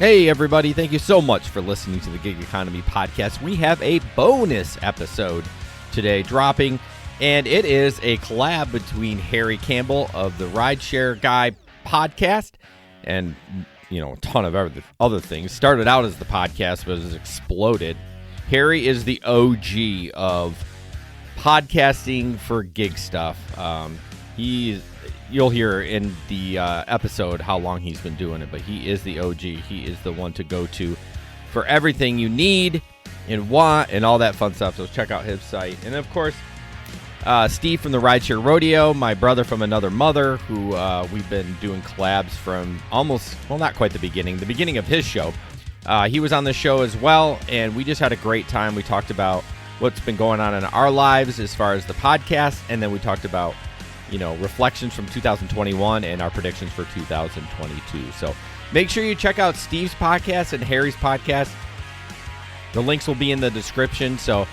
Hey, everybody. Thank you so much for listening to the Gig Economy podcast. We have a bonus episode today dropping, and it is a collab between Harry Campbell of the Rideshare Guy podcast and, a ton of other things. Started out as the podcast, but has exploded. Harry is the OG of podcasting for gig stuff. You'll hear in the episode how long he's been doing it, but he is the OG. He is the one to go to for everything you need and want and all that fun stuff. So check out his site. And of course, Steve from the Rideshare Rodeo, my brother from another mother, who we've been doing collabs from not quite the beginning of his show. He was on the show as well, and we just had a great time. We talked about what's been going on in our lives as far as the podcast, and then we talked about reflections from 2021 and our predictions for 2022. So make sure you check out Steve's podcast and Harry's podcast. The links will be in the description. So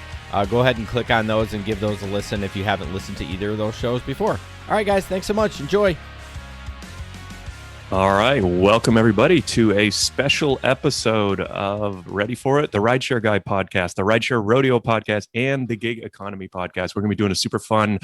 go ahead and click on those and give those a listen if you haven't listened to either of those shows before. All right, guys, thanks so much. Enjoy. All right. Welcome, everybody, to a special episode of Ready For It, the Rideshare Guy podcast, the Rideshare Rodeo podcast, and the Gig Economy podcast. We're going to be doing a super fun,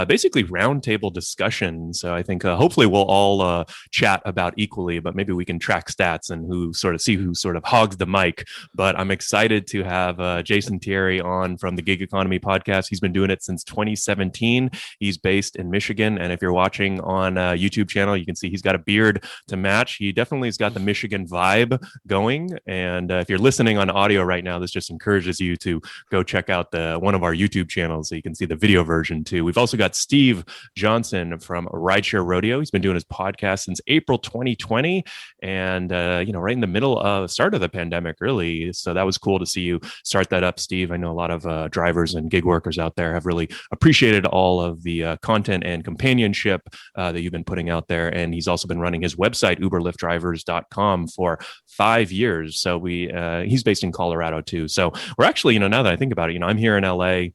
basically roundtable discussion. So I think hopefully we'll all chat about equally, but maybe we can track stats and who sort of hogs the mic. But I'm excited to have Jason Thierry on from the Gig Economy podcast. He's been doing it since 2017. He's based in Michigan. And if you're watching on YouTube channel, you can see he's got a beard to match. He definitely has got the Michigan vibe going. And if you're listening on audio right now, this just encourages you to go check out one of our YouTube channels so you can see the video version too. We've also got Steve Johnson from Rideshare Rodeo. He's been doing his podcast since April 2020 and, right in the middle of start of the pandemic, really. So that was cool to see you start that up, Steve. I know a lot of drivers and gig workers out there have really appreciated all of the content and companionship that you've been putting out there. And he's also been running his website, uberliftdrivers.com, for 5 years. So he's based in Colorado too. So we're actually, now that I think about it, I'm here in LA.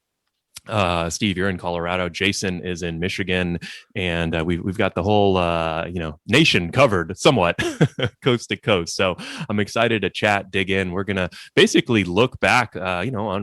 Steve, you're in Colorado. Jason is in Michigan, and we've got the whole nation covered somewhat, coast to coast. So I'm excited to chat, dig in. We're gonna basically look back,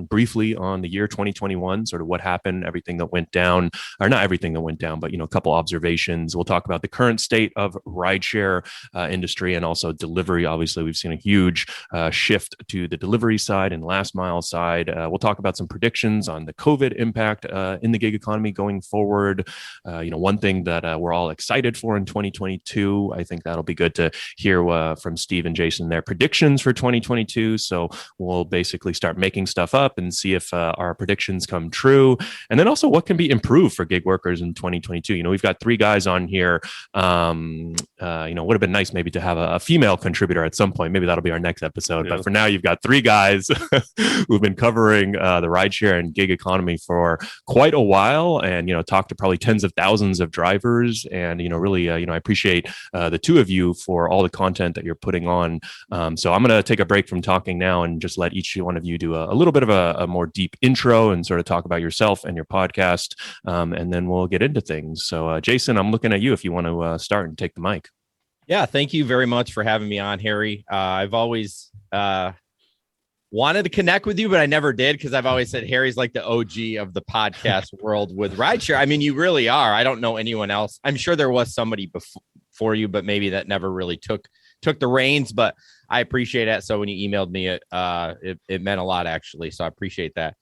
briefly on the year 2021, sort of what happened, everything that went down, or not everything that went down, but a couple observations. We'll talk about the current state of rideshare industry and also delivery. Obviously, we've seen a huge shift to the delivery side and last mile side. We'll talk about some predictions on the COVID impact in the gig economy going forward. One thing that we're all excited for in 2022, I think that'll be good to hear from Steve and Jason, their predictions for 2022. So we'll basically start making stuff up and see if our predictions come true. And then also what can be improved for gig workers in 2022. We've got 3 guys on here. Would have been nice maybe to have a female contributor at some point. Maybe that'll be our next episode. Yeah. But for now, you've got 3 guys who've been covering the rideshare and gig economy for quite a while, and talked to probably tens of thousands of drivers, and really I appreciate the 2 of you for all the content that you're putting on. So I'm going to take a break from talking now and just let each one of you do a little bit of a more deep intro and sort of talk about yourself and your podcast, and then we'll get into things. So Jason, I'm looking at you if you want to start and take the mic. Yeah, thank you very much for having me on, Harry. I've always wanted to connect with you, but I never did, because I've always said Harry's like the OG of the podcast world with rideshare. I mean, you really are. I don't know anyone else. I'm sure there was somebody before you, but maybe that never really took the reins, but I appreciate it. So when you emailed me, it meant a lot, actually. So I appreciate that.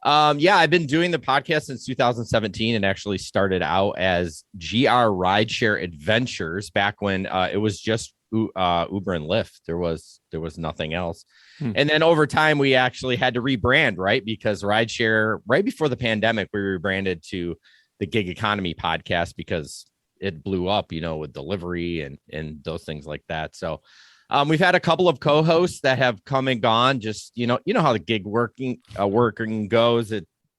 I've been doing the podcast since 2017 and actually started out as GR Rideshare Adventures back when it was just Uber and Lyft. There was nothing else. And then over time, we actually had to rebrand, right? Because rideshare, right before the pandemic, we rebranded to the Gig Economy podcast because it blew up, with delivery and those things like that. So we've had a couple of co-hosts that have come and gone. Just, how the gig working goes.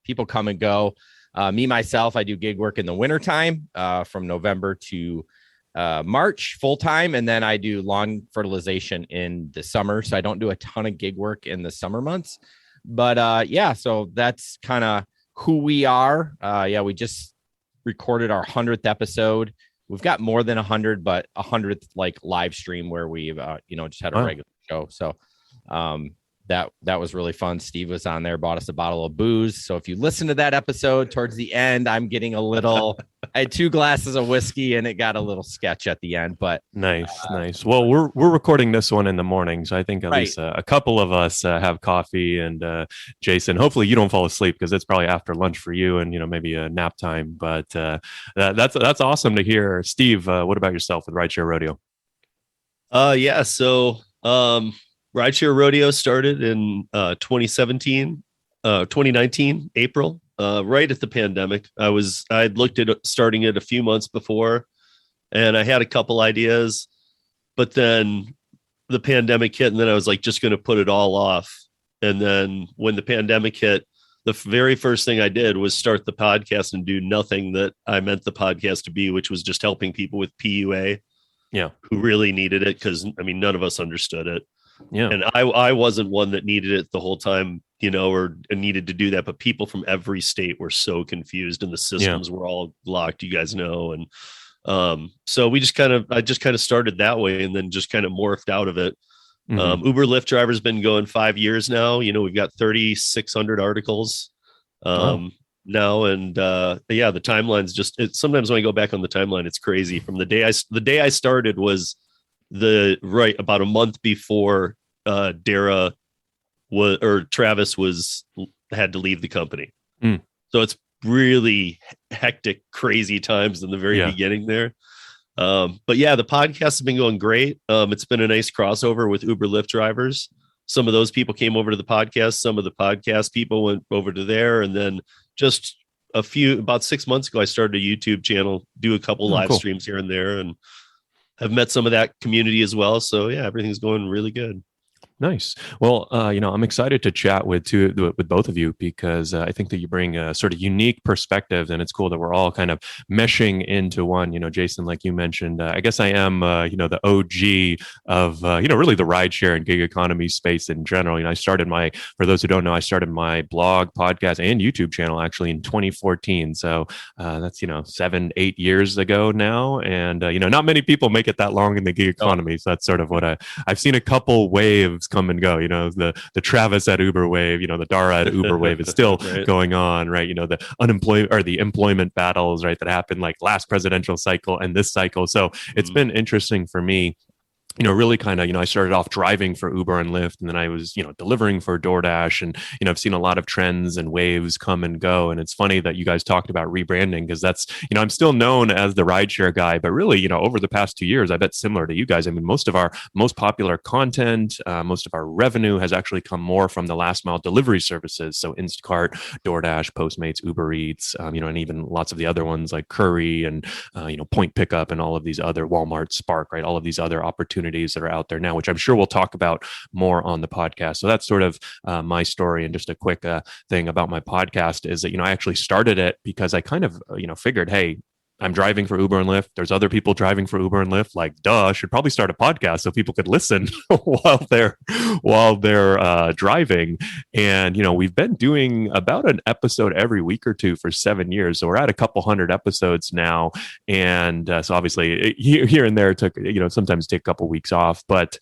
People come and go. Myself, I do gig work in the wintertime from November to March full time, and then I do lawn fertilization in the summer. So I don't do a ton of gig work in the summer months, but so that's kind of who we are. We just recorded our 100th episode. We've got more than 100, but 100th like live stream where we've just had a regular show. So that was really fun. Steve was on there, bought us a bottle of booze. So if you listen to that episode towards the end, I'm getting a little, I had 2 glasses of whiskey and it got a little sketch at the end, but nice. Well, we're recording this one in the morning. So I think at least a couple of us have coffee, and Jason, hopefully you don't fall asleep because it's probably after lunch for you and, maybe a nap time, but that's awesome to hear. Steve, what about yourself with Rideshare Rodeo? So Rideshare Rodeo started in 2019, April, right at the pandemic. I'd looked at starting it a few months before, and I had a couple ideas, but then the pandemic hit, and then I was like, just going to put it all off. And then when the pandemic hit, the very first thing I did was start the podcast and do nothing that I meant the podcast to be, which was just helping people with PUA. Yeah. Who really needed it. Cause none of us understood it. Yeah. And I wasn't one that needed it the whole time, or needed to do that. But people from every state were so confused and the systems were all locked, you guys know. And so I just kind of started that way and then just kind of morphed out of it. Mm-hmm. Uber Lyft driver's been going 5 years now. We've got 3,600 articles now. And the timeline's sometimes when I go back on the timeline, it's crazy. From the day I started was about a month before Travis had to leave the company. So it's really hectic, crazy times in the very beginning there. But the podcast has been going great. It's been a nice crossover with Uber Lyft drivers. Some of those people came over to the podcast. Some of the podcast people went over to there. And then just about 6 months ago, I started a YouTube channel, do a couple live streams here and there, and I've met some of that community as well. So everything's going really good. Nice. Well, I'm excited to chat with both of you because I think that you bring a sort of unique perspective, and it's cool that we're all kind of meshing into one. Jason, like you mentioned, I guess I am, the OG of, really the rideshare and gig economy space in general. For those who don't know, I started my blog, podcast, and YouTube channel actually in 2014. So that's 7-8 years ago now, and not many people make it that long in the gig economy. So that's sort of what I've seen a couple waves come and go. The Travis at Uber wave, the Dara at Uber wave is still going on, right? The unemployment or the employment battles, right, that happened like last presidential cycle and this cycle. So it's been interesting for me. Really kind of, I started off driving for Uber and Lyft, and then I was, delivering for DoorDash, and, I've seen a lot of trends and waves come and go. And it's funny that you guys talked about rebranding because that's, I'm still known as the Rideshare Guy, but really, over the past 2 years, I bet similar to you guys. I mean, most of our most popular content, most of our revenue has actually come more from the last mile delivery services. So Instacart, DoorDash, Postmates, Uber Eats, and even lots of the other ones like Curry and, Point Pickup and all of these other Walmart, Spark, right? All of these other opportunities that are out there now, which I'm sure we'll talk about more on the podcast. So that's sort of my story. And just a quick thing about my podcast is that, I actually started it because I kind of, figured, hey, I'm driving for Uber and Lyft. There's other people driving for Uber and Lyft. Like, duh, I should probably start a podcast so people could listen while they're driving. And we've been doing about an episode every week or two for 7 years. So we're at a couple hundred episodes now. And so obviously here and there it took sometimes take a couple weeks off, but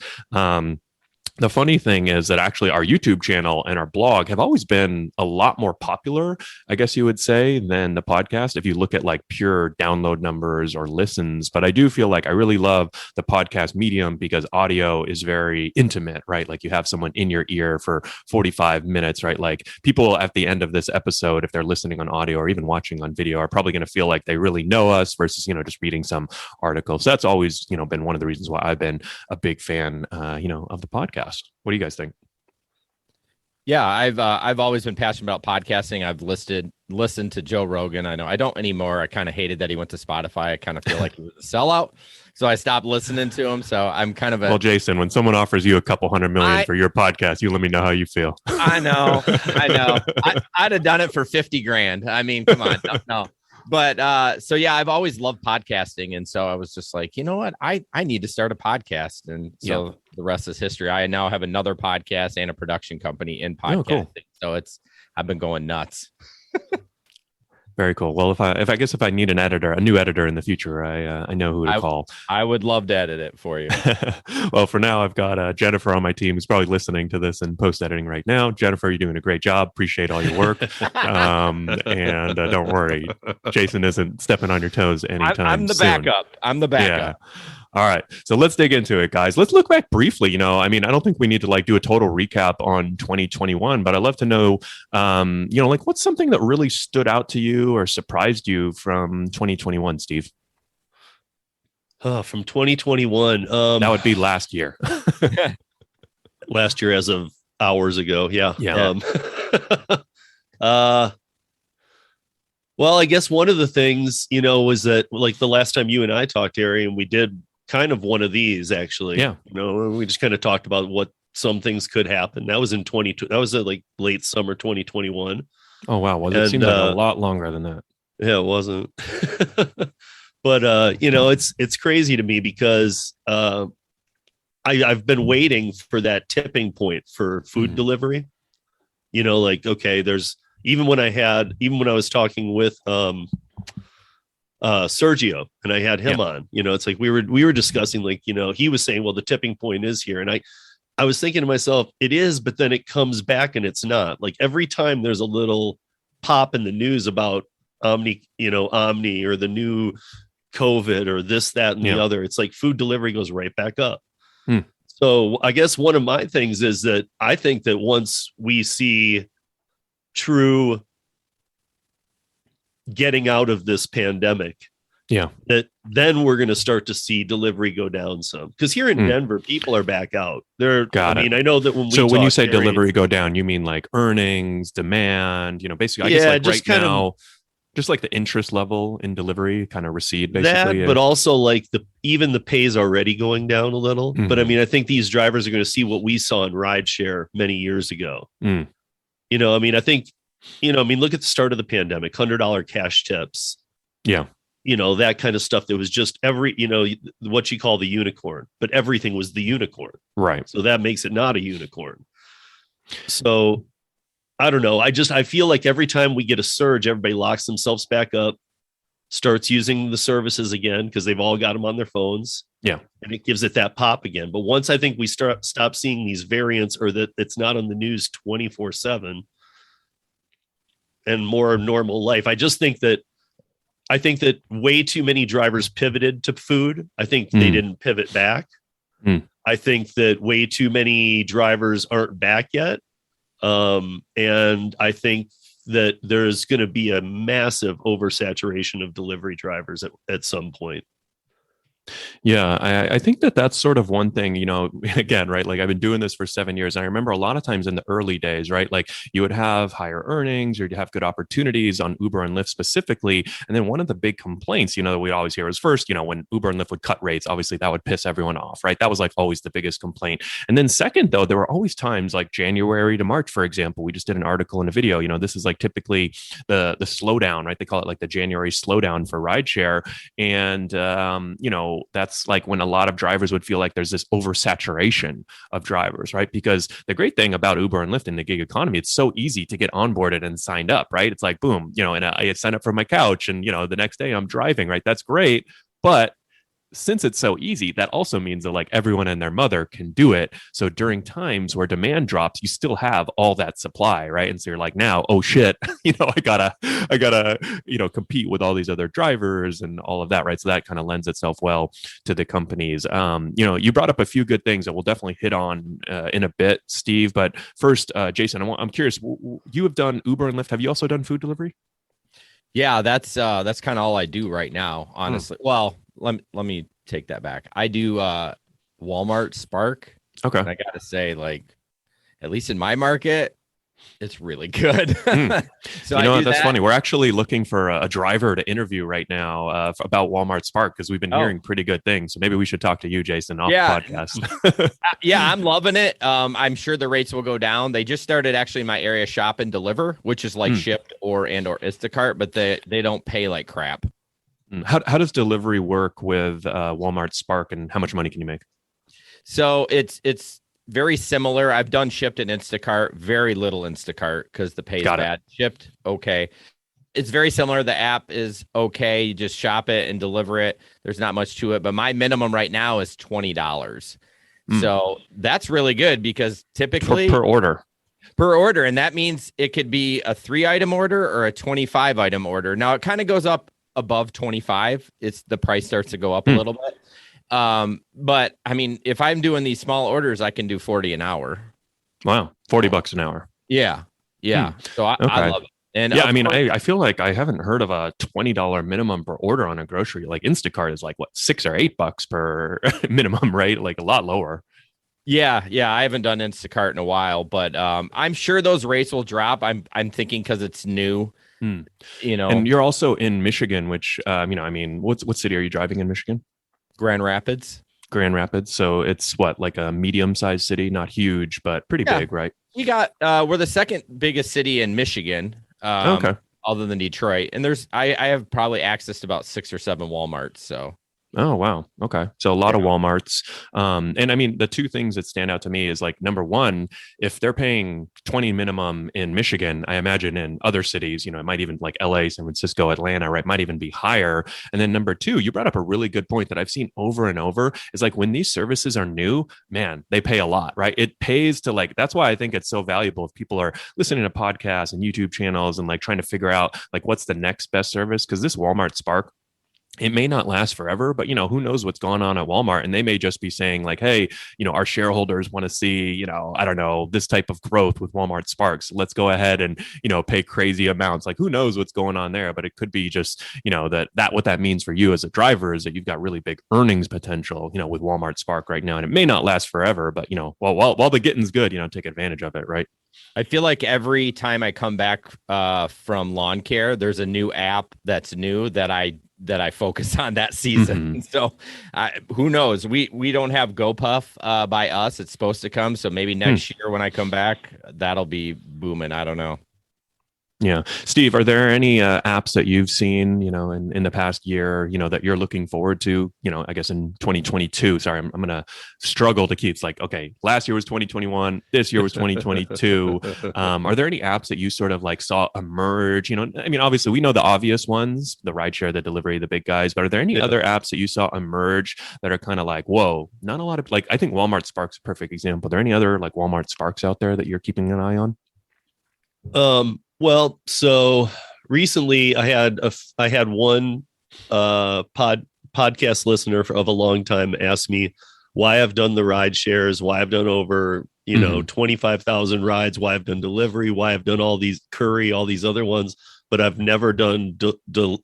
the funny thing is that actually our YouTube channel and our blog have always been a lot more popular, I guess you would say, than the podcast if you look at like pure download numbers or listens. But I do feel like I really love the podcast medium because audio is very intimate, right? Like you have someone in your ear for 45 minutes, right? Like people at the end of this episode, if they're listening on audio or even watching on video, are probably going to feel like they really know us versus, just reading some article. So that's always, been one of the reasons why I've been a big fan, of the podcast. What do you guys think? Yeah, I've always been passionate about podcasting. I've listened to Joe Rogan. I know I don't anymore. I kind of hated that he went to Spotify. I kind of feel like he was a sellout, so I stopped listening to him. So I'm kind of well, Jason, when someone offers you a couple $100 million for your podcast, you let me know how you feel. I know. I'd have done it for 50 grand. I mean, come on, no. But so yeah, I've always loved podcasting, and so I was just like, you know what, I need to start a podcast, and so the rest is history. I now have another podcast and a production company in podcasting. So I've been going nuts. Very cool. Well, if I need a new editor in the future, I know who to call. I would love to edit it for you. Well, for now, I've got Jennifer on my team who's probably listening to this and post editing right now. Jennifer, you're doing a great job. Appreciate all your work. And don't worry, Jason isn't stepping on your toes anytime I'm the soon. backup. I'm the backup. Yeah. All right. So let's dig into it, guys. Let's look back briefly. I don't think we need to do a total recap on 2021, but I'd love to know, what's something that really stood out to you or surprised you from 2021, Steve? From 2021. That would be last year. Last year as of hours ago. Yeah. Yeah. Well, I guess one of the things, was that the last time you and I talked, Harry, and we did kind of one of these actually. Yeah. We just kind of talked about what some things could happen. That was in 22. That was late summer 2021. Oh wow. Well, it seemed like a lot longer than that. Yeah, it wasn't. But it's crazy to me because I've been waiting for that tipping point for food delivery. Okay, there's even when I was talking with Sergio and I had him on, it's like we were discussing, he was saying, well, the tipping point is here. And I was thinking to myself, it is, but then it comes back and it's not. Every time there's a little pop in the news about Omni or the new COVID or this, that, and the other, it's like food delivery goes right back up. So I guess one of my things is that I think that once we see true getting out of this pandemic, that then we're going to start to see delivery go down some, because here in Denver, people are back out there. I know that when you say delivery go down, you mean like earnings, demand, basically, I guess just right now, just like the interest level in delivery kind of recede basically. But also even the pay is already going down a little. But I think these drivers are going to see what we saw in rideshare many years ago. I think, look at the start of the pandemic, $100 cash tips. Yeah. That kind of stuff that was just what you call the unicorn, but everything was the unicorn. Right. So that makes it not a unicorn. So I don't know. I feel like every time we get a surge, everybody locks themselves back up, starts using the services again, because they've all got them on their phones. Yeah. And it gives it that pop again. But once I think we stop seeing these variants, or that it's not on the news 24/7 and more normal life, I think that way too many drivers pivoted to food. I think they didn't pivot back. I think that way too many drivers aren't back yet. And I think that there's going to be a massive oversaturation of delivery drivers at some point. Yeah, I think that's sort of one thing, again, right? I've been doing this for 7 years. And I remember a lot of times in the early days, right? You would have higher earnings or you'd have good opportunities on Uber and Lyft specifically. And then one of the big complaints, that we always hear is first, when Uber and Lyft would cut rates, obviously that would piss everyone off, right? That was always the biggest complaint. And then second, though, there were always times like January to March, for example. We just did an article and a video, this is typically the slowdown, right? They call it the January slowdown for rideshare. And, that's when a lot of drivers would feel like there's this oversaturation of drivers, right? Because the great thing about Uber and Lyft in the gig economy, it's so easy to get onboarded and signed up, right? It's boom, and I sign up from my couch and, the next day I'm driving, right? That's great. But since it's so easy, that also means that everyone and their mother can do it. So during times where demand drops, you still have all that supply, right? And so you're now, oh shit, I gotta, compete with all these other drivers and all of that, right? So that kind of lends itself well to the companies. You brought up a few good things that we'll definitely hit on in a bit, Steve. But first, Jason, I'm curious. You have done Uber and Lyft. Have you also done food delivery? Yeah, that's kind of all I do right now, honestly. Well, let me take that back. I do Walmart Spark. Okay. And I gotta say, at least in my market, it's really good. So that's funny. We're actually looking for a driver to interview right now about Walmart Spark, because we've been hearing pretty good things. So maybe we should talk to you, Jason, off the podcast. Yeah, I'm loving it. I'm sure the rates will go down. They just started actually in my area Shop and Deliver, which is Shipt or Instacart, but they don't pay like crap. How does delivery work with Walmart Spark, and how much money can you make? So it's very similar. I've done Shipt and Instacart, very little Instacart because the pay is bad. Shipt, okay. it's very similar. The app is okay. You just shop it and deliver it. There's not much to it, but my minimum right now is $20. So that's really good because typically per order. And that means it could be a 3-item order or a 25-item order. Now it kind of goes up above 25. It's the price starts to go up a little bit. But I mean, if I'm doing these small orders, I can do 40 an hour. Wow. $40 an hour. Yeah. So I love it. And yeah, I mean, I feel like I haven't heard of a $20 minimum per order on a grocery. Like Instacart is like what, $6 or $8 per minimum, right? Like a lot lower. Yeah. I haven't done Instacart in a while, but I'm sure those rates will drop. I'm thinking because it's new. And you're also in Michigan, which I mean, what city are you driving in Michigan? Grand Rapids. So it's what, like a medium-sized city, not huge, but pretty big, right? We got we're the second biggest city in Michigan. Okay. Other than Detroit. And I have probably access to about 6 or 7 Walmarts. So. Oh, wow. Okay. So a lot of Walmarts. And I mean, the two things that stand out to me is like, number one, if they're paying 20 minimum in Michigan, I imagine in other cities, it might even like LA, San Francisco, Atlanta, right, might even be higher. And then number two, you brought up a really good point that I've seen over and over is like when these services are new, man, they pay a lot, right? It pays to like, that's why I think it's so valuable if people are listening to podcasts and YouTube channels and like trying to figure out like what's the next best service. Because this Walmart Spark, it may not last forever, but who knows what's going on at Walmart, and they may just be saying like, hey, our shareholders want to see, I don't know, this type of growth with Walmart Sparks. Let's go ahead and, pay crazy amounts. Like who knows what's going on there, but it could be just, that what that means for you as a driver is that you've got really big earnings potential, with Walmart Spark right now, and it may not last forever, but while the getting's good, take advantage of it, right? I feel like every time I come back from lawn care, there's a new app that's new that I focus on that season. So who knows? We don't have GoPuff by us. It's supposed to come. So maybe next year when I come back, that'll be booming. I don't know. Yeah. Steve, are there any apps that you've seen, in the past year, that you're looking forward to, I guess in 2022? Sorry, I'm going to struggle to keep. It's like, okay, last year was 2021. This year was 2022. Are there any apps that you sort of like saw emerge? I mean, obviously we know the obvious ones, the rideshare, the delivery, the big guys, but are there any other apps that you saw emerge that are kind of like, whoa, not a lot of like, I think Walmart Spark's a perfect example. Are there any other like Walmart Sparks out there that you're keeping an eye on? Well, so recently I had one podcast listener of a long time ask me why I've done the ride shares, why I've done over 25,000 rides, why I've done delivery, why I've done all these Curry, all these other ones, but I've never done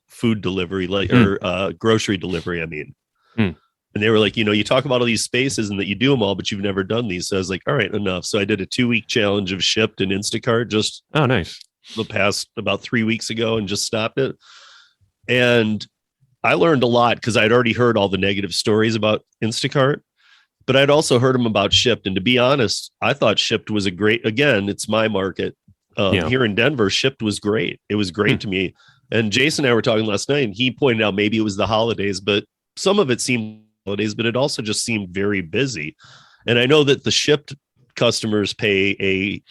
food delivery or grocery delivery. I mean, and they were like, you talk about all these spaces and that you do them all, but you've never done these. So I was like, all right, enough. So I did a 2-week challenge of Shipt and Instacart just nice. The past about 3 weeks ago and just stopped it. And I learned a lot because I'd already heard all the negative stories about Instacart, but I'd also heard them about Shipt. And to be honest, I thought Shipt was again, it's my market. Here in Denver, Shipt was great. It was great to me. And Jason and I were talking last night and he pointed out maybe it was the holidays, but some of it seemed holidays, but it also just seemed very busy. And I know that the Shipt customers pay a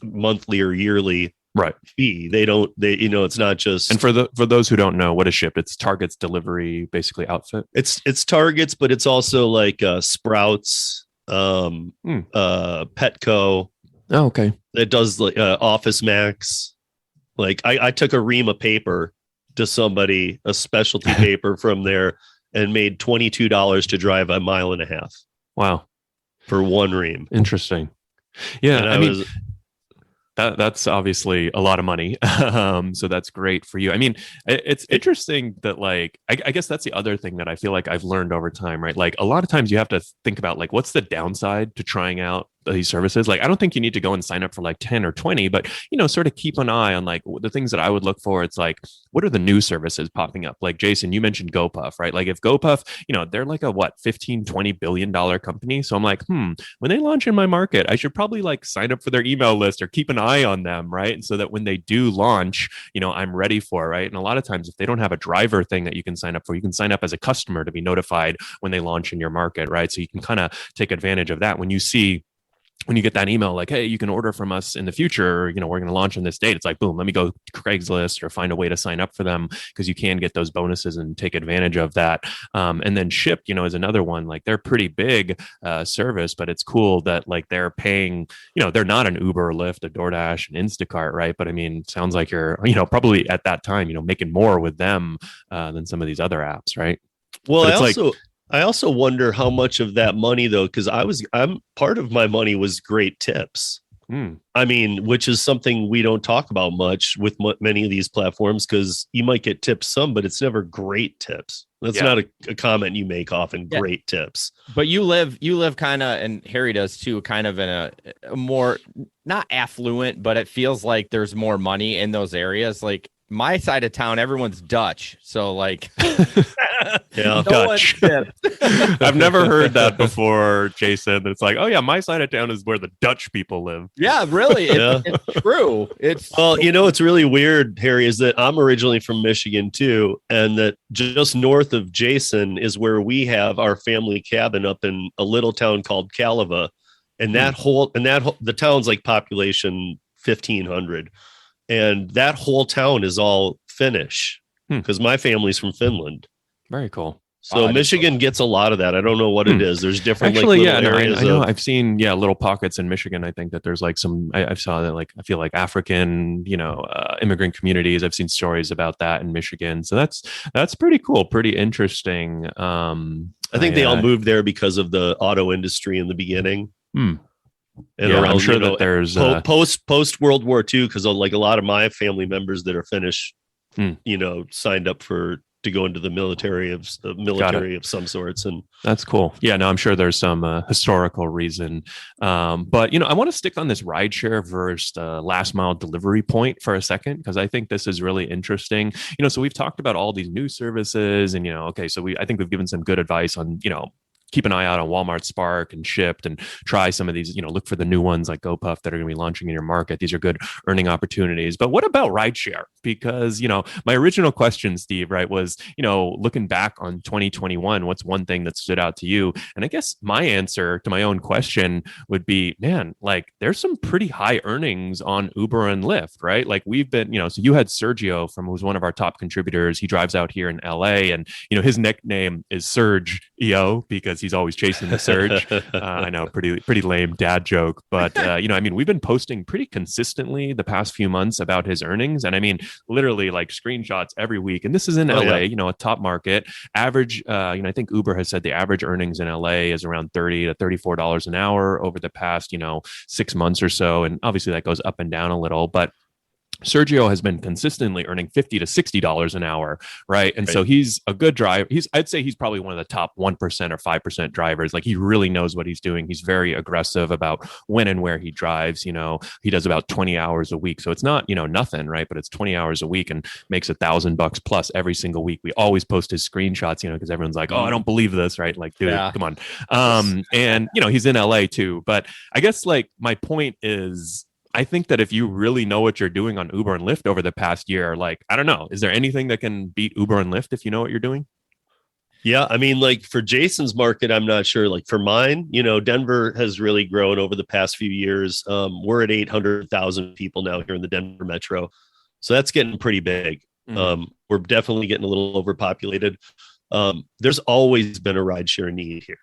monthly or yearly fee. It's not just. And for those who don't know, what is Shipt? It's Target's delivery basically outfit. It's Target's, but it's also like Sprouts, Petco. Oh, okay. That does like Office Max. Like I took a ream of paper to somebody, a specialty paper from there, and made $22 to drive 1.5 miles. Wow. For one ream. Interesting. Yeah. I mean, that's obviously a lot of money. So that's great for you. I mean, it's interesting that like, I guess that's the other thing that I feel like I've learned over time, right? Like a lot of times you have to think about like, what's the downside to trying out these services? Like, I don't think you need to go and sign up for like 10 or 20, but, sort of keep an eye on like the things that I would look for. It's like, what are the new services popping up? Like Jason, you mentioned GoPuff, right? Like if GoPuff, they're like a $15-20 billion company. So I'm like, when they launch in my market, I should probably like sign up for their email list or keep an eye on them, right? And so that when they do launch, I'm ready for, right? And a lot of times if they don't have a driver thing that you can sign up for, you can sign up as a customer to be notified when they launch in your market, right? So you can kind of take advantage of that when you see when you get that email like, hey, you can order from us in the future, we're going to launch on this date. It's like, boom, let me go to Craigslist or find a way to sign up for them, because you can get those bonuses and take advantage of that. And then Shipt, is another one. Like, they're pretty big service, but it's cool that like they're paying, they're not an Uber, Lyft, a DoorDash, an Instacart, right? But I mean, sounds like you're, probably at that time, making more with them than some of these other apps, right? Well, I also wonder how much of that money, though, because I'm part of my money was great tips. I mean, which is something we don't talk about much with many of these platforms, because you might get tips some, but it's never great tips. That's not a comment you make often. Great tips. But you live kind of, and Harry does too, kind of in a more not affluent, but it feels like there's more money in those areas. Like my side of town, everyone's Dutch. So like, yeah, Dutch. I've never heard that before, Jason. It's like, oh yeah, my side of town is where the Dutch people live. Yeah, really. It's true. It's really weird, Harry, is that I'm originally from Michigan too. And that just north of Jason is where we have our family cabin up in a little town called Calava. And the town's like population 1,500. And that whole town is all Finnish, because my family's from Finland. Very cool. So Michigan gets a lot of that. I don't know what it is. There's different areas. I know. I've seen little pockets in Michigan. I think that there's like some. I saw that I feel like African immigrant communities. I've seen stories about that in Michigan. So that's pretty cool. Pretty interesting. I think they all moved there because of the auto industry in the beginning. And I'm sure that there's post World War II, because like a lot of my family members that are Finnish, signed up to go into the military of some sorts. And that's cool. Yeah, no, I'm sure there's some historical reason. But I want to stick on this rideshare versus last mile delivery point for a second, because I think this is really interesting. So we've talked about all these new services, and so I think we've given some good advice on keep an eye out on Walmart Spark and Shipt, and try some of these, look for the new ones like GoPuff that are going to be launching in your market. These are good earning opportunities. But what about rideshare? Because, my original question, Steve, right, was, looking back on 2021, what's one thing that stood out to you? And I guess my answer to my own question would be, man, like there's some pretty high earnings on Uber and Lyft, right? Like we've been, so you had Sergio who's one of our top contributors. He drives out here in LA, and, his nickname is Surge EO because he's always chasing the surge. I know, pretty lame dad joke, but we've been posting pretty consistently the past few months about his earnings, and I mean, literally like screenshots every week. And this is in LA, a top market average. I think Uber has said the average earnings in LA is around $30 to $34 an hour over the past 6 months or so, and obviously that goes up and down a little, but Sergio has been consistently earning $50 to $60 an hour, right? And so he's a good driver. I'd say he's probably one of the top 1% or 5% drivers. Like he really knows what he's doing. He's very aggressive about when and where he drives. He does about 20 hours a week. So it's not, nothing, right? But it's 20 hours a week and makes $1,000 plus every single week. We always post his screenshots, because everyone's like, oh, I don't believe this, right? Like, dude, come on. And, he's in LA too. But I guess like my point is, I think that if you really know what you're doing on Uber and Lyft over the past year, like, I don't know, is there anything that can beat Uber and Lyft if you know what you're doing? Yeah. I mean, like for Jason's market, I'm not sure. Like for mine, Denver has really grown over the past few years. We're at 800,000 people now here in the Denver metro. So that's getting pretty big. We're definitely getting a little overpopulated. There's always been a rideshare need here.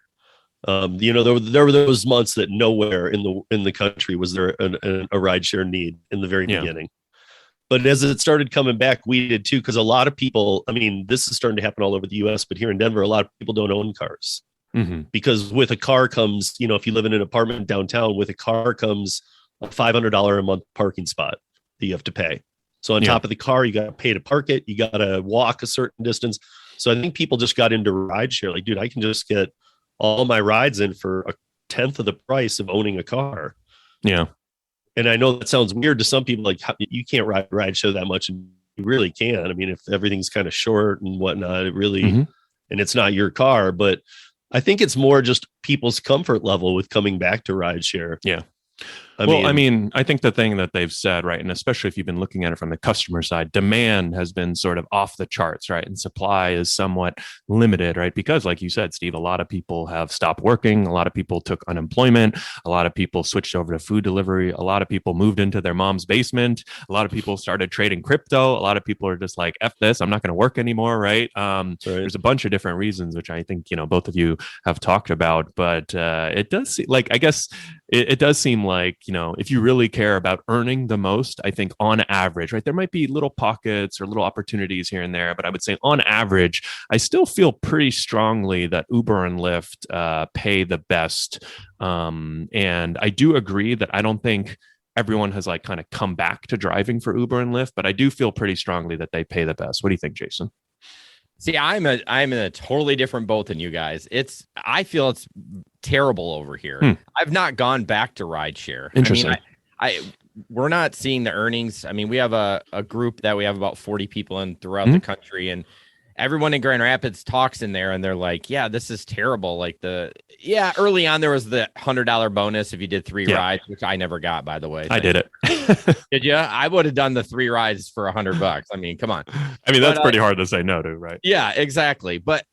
There were those months that nowhere in the country was there a rideshare need in the very beginning. But as it started coming back, we did too, because a lot of people, I mean, this is starting to happen all over the US, but here in Denver, a lot of people don't own cars. Because with a car comes, if you live in an apartment downtown, with a car comes a $500 a month parking spot that you have to pay. So on top of the car, you got to pay to park it. You got to walk a certain distance. So I think people just got into rideshare. Like, dude, I can just get all my rides in for 1/10 of the price of owning a car. Yeah. And I know that sounds weird to some people, like you can't ride show that much. And you really can. I mean, if everything's kind of short and whatnot, it really, and it's not your car, but I think it's more just people's comfort level with coming back to rideshare. Yeah. I think the thing that they've said, right, and especially if you've been looking at it from the customer side, demand has been sort of off the charts, right? And supply is somewhat limited, right? Because like you said, Steve, a lot of people have stopped working. A lot of people took unemployment. A lot of people switched over to food delivery. A lot of people moved into their mom's basement. A lot of people started trading crypto. A lot of people are just like, F this, I'm not going to work anymore, right? There's a bunch of different reasons, which I think, both of you have talked about, but it does seem like, I guess it does seem like, if you really care about earning the most, I think on average, right, there might be little pockets or little opportunities here and there, but I would say on average, I still feel pretty strongly that Uber and Lyft pay the best. And I do agree that I don't think everyone has like kind of come back to driving for Uber and Lyft, but I do feel pretty strongly that they pay the best. What do you think, Jason? See, I'm in a totally different boat than you guys. I feel it's terrible over here. I've not gone back to rideshare. Interesting. We're not seeing the earnings. I mean, we have a group that we have about 40 people in throughout the country, and everyone in Grand Rapids talks in there, and they're like, yeah, this is terrible. Like early on there was the $100 bonus if you did 3 rides, which I never got, by the way. I did it. Did you? I would have done the 3 rides for $100. I mean, come on. I mean, that's pretty hard to say no to, right? Yeah, exactly. But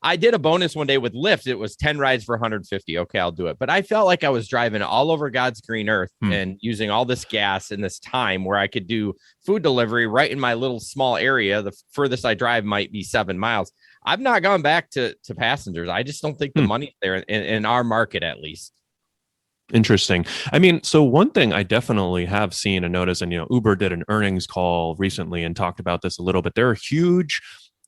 I did a bonus one day with Lyft. It was 10 rides for 150. Okay, I'll do it. But I felt like I was driving all over God's green earth and using all this gas and this time where I could do food delivery right in my little small area. The furthest I drive might be 7 miles. I've not gone back to passengers. I just don't think the money's there in our market, at least. Interesting. I mean, so one thing I definitely have seen and noticed, and Uber did an earnings call recently and talked about this a little bit. There are huge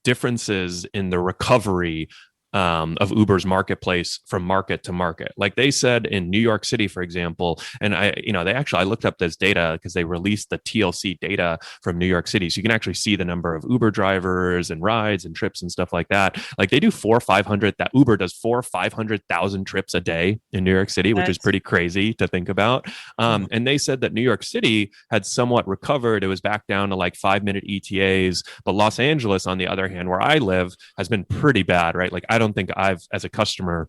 differences in the recovery of Uber's marketplace from market to market. Like they said in New York City, for example, and I looked up this data because they released the TLC data from New York City. So you can actually see the number of Uber drivers and rides and trips and stuff like that. Like they do 500, that Uber does 500,000 trips a day in New York City, which is pretty crazy to think about. And they said that New York City had somewhat recovered. It was back down to like 5-minute ETAs, but Los Angeles, on the other hand, where I live, has been pretty bad, right? Like I don't think as a customer,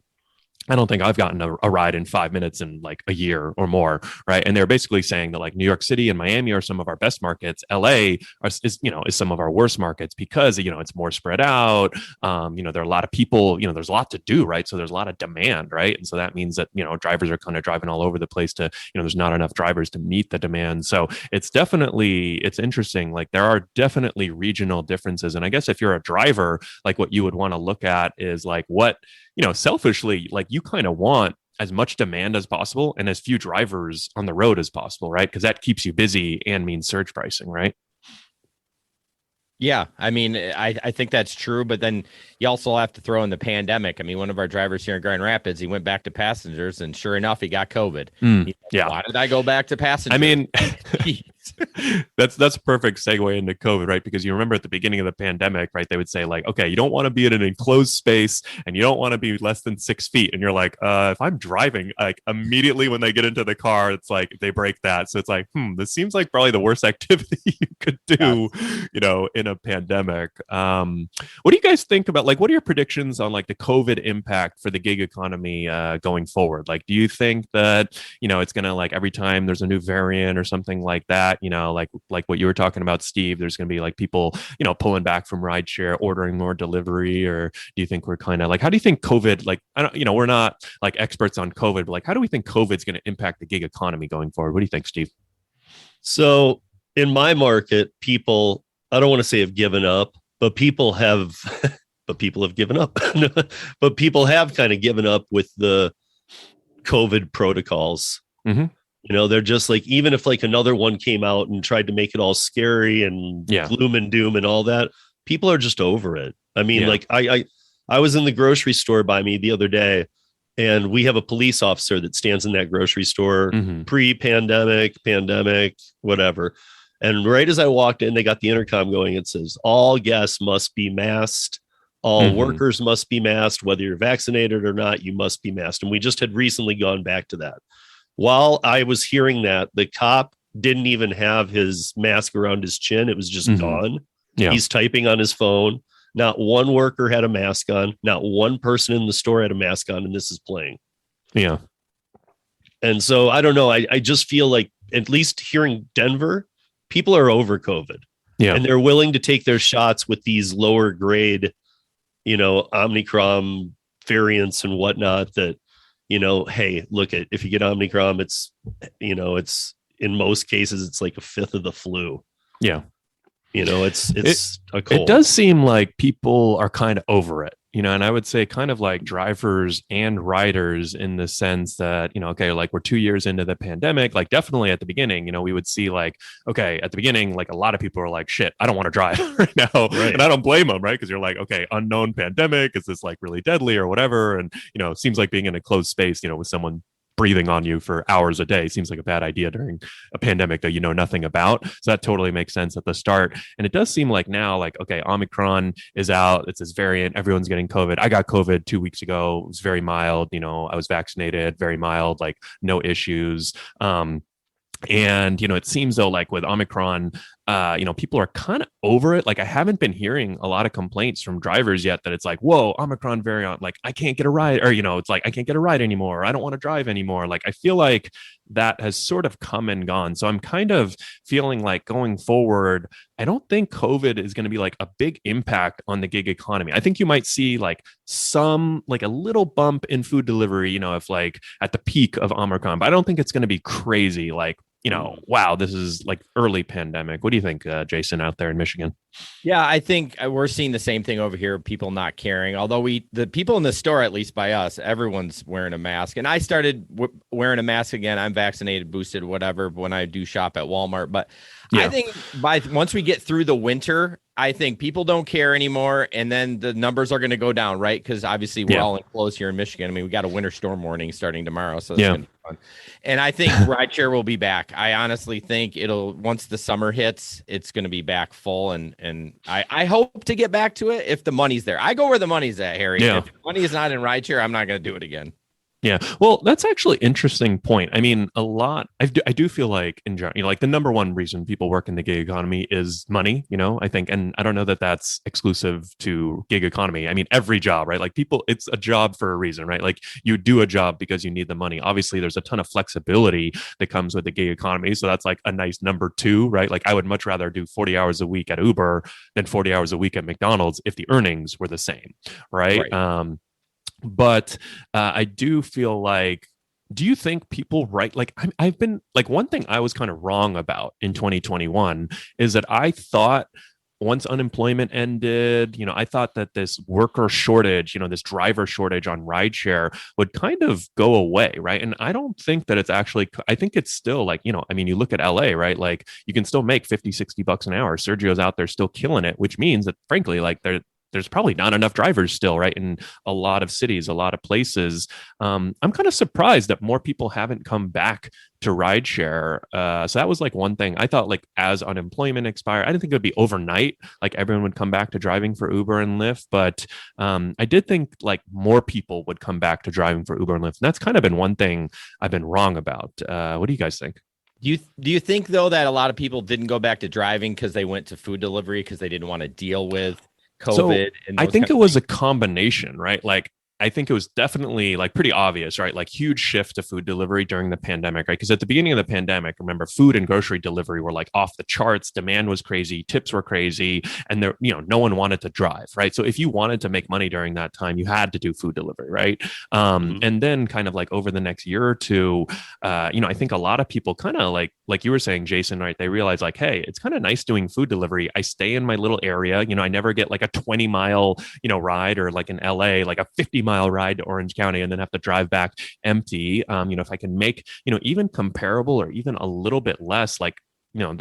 I don't think I've gotten a ride in 5 minutes in like a year or more, right? And they're basically saying that like New York City and Miami are some of our best markets. LA is some of our worst markets because it's more spread out. There are a lot of people. There's a lot to do, right? So there's a lot of demand, right? And so that means that drivers are kind of driving all over the place to there's not enough drivers to meet the demand. So it's interesting. Like there are definitely regional differences, and I guess if you're a driver, like what you would want to look at is like what selfishly, like you kind of want as much demand as possible and as few drivers on the road as possible, right? Because that keeps you busy and means surge pricing, right? Yeah, I mean, I think that's true, but then you also have to throw in the pandemic. I mean, one of our drivers here in Grand Rapids, he went back to passengers, and sure enough, he got COVID. Yeah. Why did I go back to passengers? I mean, that's a perfect segue into COVID, right? Because you remember at the beginning of the pandemic, right? They would say like, okay, you don't want to be in an enclosed space and you don't want to be less than 6 feet. And you're like, if I'm driving, like immediately when they get into the car, it's like they break that. So it's like, this seems like probably the worst activity you could do, in a pandemic. What do you guys think about, like, what are your predictions on like the COVID impact for the gig economy going forward? Like, do you think that, it's going to, like, every time there's a new variant or something like that, like what you were talking about, Steve, there's going to be like people, pulling back from rideshare, ordering more delivery? Or do you think we're kind of like, how do you think COVID, like, I don't, we're not like experts on COVID, but like, how do we think COVID's going to impact the gig economy going forward? What do you think, Steve? So in my market, people, I don't want to say have given up, but people have, given up, but people have kind of given up with the COVID protocols. They're just like, even if like another one came out and tried to make it all scary and gloom and doom and all that, people are just over it. I mean, like I was in the grocery store by me the other day, and we have a police officer that stands in that grocery store, pre-pandemic, pandemic, whatever. And right as I walked in, they got the intercom going. It says, all guests must be masked. All workers must be masked. Whether you're vaccinated or not, you must be masked. And we just had recently gone back to that. While I was hearing that, the cop didn't even have his mask around his chin. It was just gone. Yeah. He's typing on his phone. Not one worker had a mask on. Not one person in the store had a mask on. And this is playing. Yeah. And so I don't know. I just feel like at least here in Denver, people are over COVID. Yeah. And they're willing to take their shots with these lower grade, Omicron variants and whatnot that, hey, look at, if you get Omicron, it's in most cases, it's like a fifth of the flu. Yeah. It's a cold. It does seem like people are kind of over it, and I would say kind of like drivers and riders in the sense that, okay, like we're 2 years into the pandemic, like definitely at the beginning, we would see like, okay, at the beginning, like a lot of people are like, shit, I don't want to drive right now. Right. And I don't blame them, right? Because you're like, okay, unknown pandemic, is this like really deadly or whatever? And, it seems like being in a closed space, with someone breathing on you for hours a day seems like a bad idea during a pandemic that you know nothing about. So that totally makes sense at the start. And it does seem like now, like, okay, Omicron is out. It's this variant. Everyone's getting COVID. I got COVID 2 weeks ago. It was very mild. I was vaccinated, very mild, like no issues. And, it seems though, like with Omicron, people are kind of over it. Like I haven't been hearing a lot of complaints from drivers yet that it's like, whoa, Omicron variant, like I can't get a ride, or, it's like, I can't get a ride anymore. Or, I don't want to drive anymore. Like, I feel like that has sort of come and gone. So I'm kind of feeling like going forward, I don't think COVID is going to be like a big impact on the gig economy. I think you might see like like a little bump in food delivery, if like at the peak of Omicron, but I don't think it's going to be crazy. Like, wow, this is like early pandemic. What do you think, Jason, out there in Michigan? Yeah, I think we're seeing the same thing over here. People not caring. Although the people in the store, at least by us, everyone's wearing a mask. And I started wearing a mask again. I'm vaccinated, boosted, whatever, when I do shop at Walmart. But yeah. I think once we get through the winter, I think people don't care anymore. And then the numbers are going to go down, right? Because obviously we're all enclosed here in Michigan. I mean, we got a winter storm warning starting tomorrow. So it's going to be fun. And I think rideshare will be back. I honestly think once the summer hits, it's going to be back full. And I hope to get back to it if the money's there. I go where the money's at, Harry. Yeah. If the money is not in rideshare, I'm not going to do it again. Yeah. Well, that's actually interesting point. I mean, I do feel like in general, like the number one reason people work in the gig economy is money, I think, and I don't know that that's exclusive to gig economy. I mean, every job, right? Like people, it's a job for a reason, right? Like you do a job because you need the money. Obviously there's a ton of flexibility that comes with the gig economy. So that's like a nice number two, right? Like I would much rather do 40 hours a week at Uber than 40 hours a week at McDonald's if the earnings were the same. Right. But I do feel like, do you think people like I've been like, one thing I was kind of wrong about in 2021 is that I thought once unemployment ended, I thought that this worker shortage, this driver shortage on rideshare would kind of go away. Right. And I don't think that it's actually, I think it's still like, I mean, you look at LA, right? Like you can still make 50, 60 bucks an hour. Sergio's out there still killing it, which means that frankly, like there's probably not enough drivers still, right? In a lot of cities, a lot of places. I'm kind of surprised that more people haven't come back to rideshare. So that was like one thing. I thought like as unemployment expired, I didn't think it would be overnight, like everyone would come back to driving for Uber and Lyft. But I did think like more people would come back to driving for Uber and Lyft. And that's kind of been one thing I've been wrong about. What do you guys think? Do you think though that a lot of people didn't go back to driving because they went to food delivery because they didn't want to deal with COVID? So I think it was a combination, right? Like I think it was definitely like pretty obvious, right? Like huge shift to food delivery during the pandemic, right? Because at the beginning of the pandemic, remember, food and grocery delivery were like off the charts. Demand was crazy, tips were crazy, and there, no one wanted to drive, right? So if you wanted to make money during that time, you had to do food delivery, right? And then kind of like over the next year or two, I think a lot of people kind of like you were saying, Jason, right? They realize like, hey, it's kind of nice doing food delivery. I stay in my little area, I never get like a 20-mile, ride, or like in LA, like a 50-mile ride to Orange County and then have to drive back empty. If I can make, even comparable or even a little bit less, like,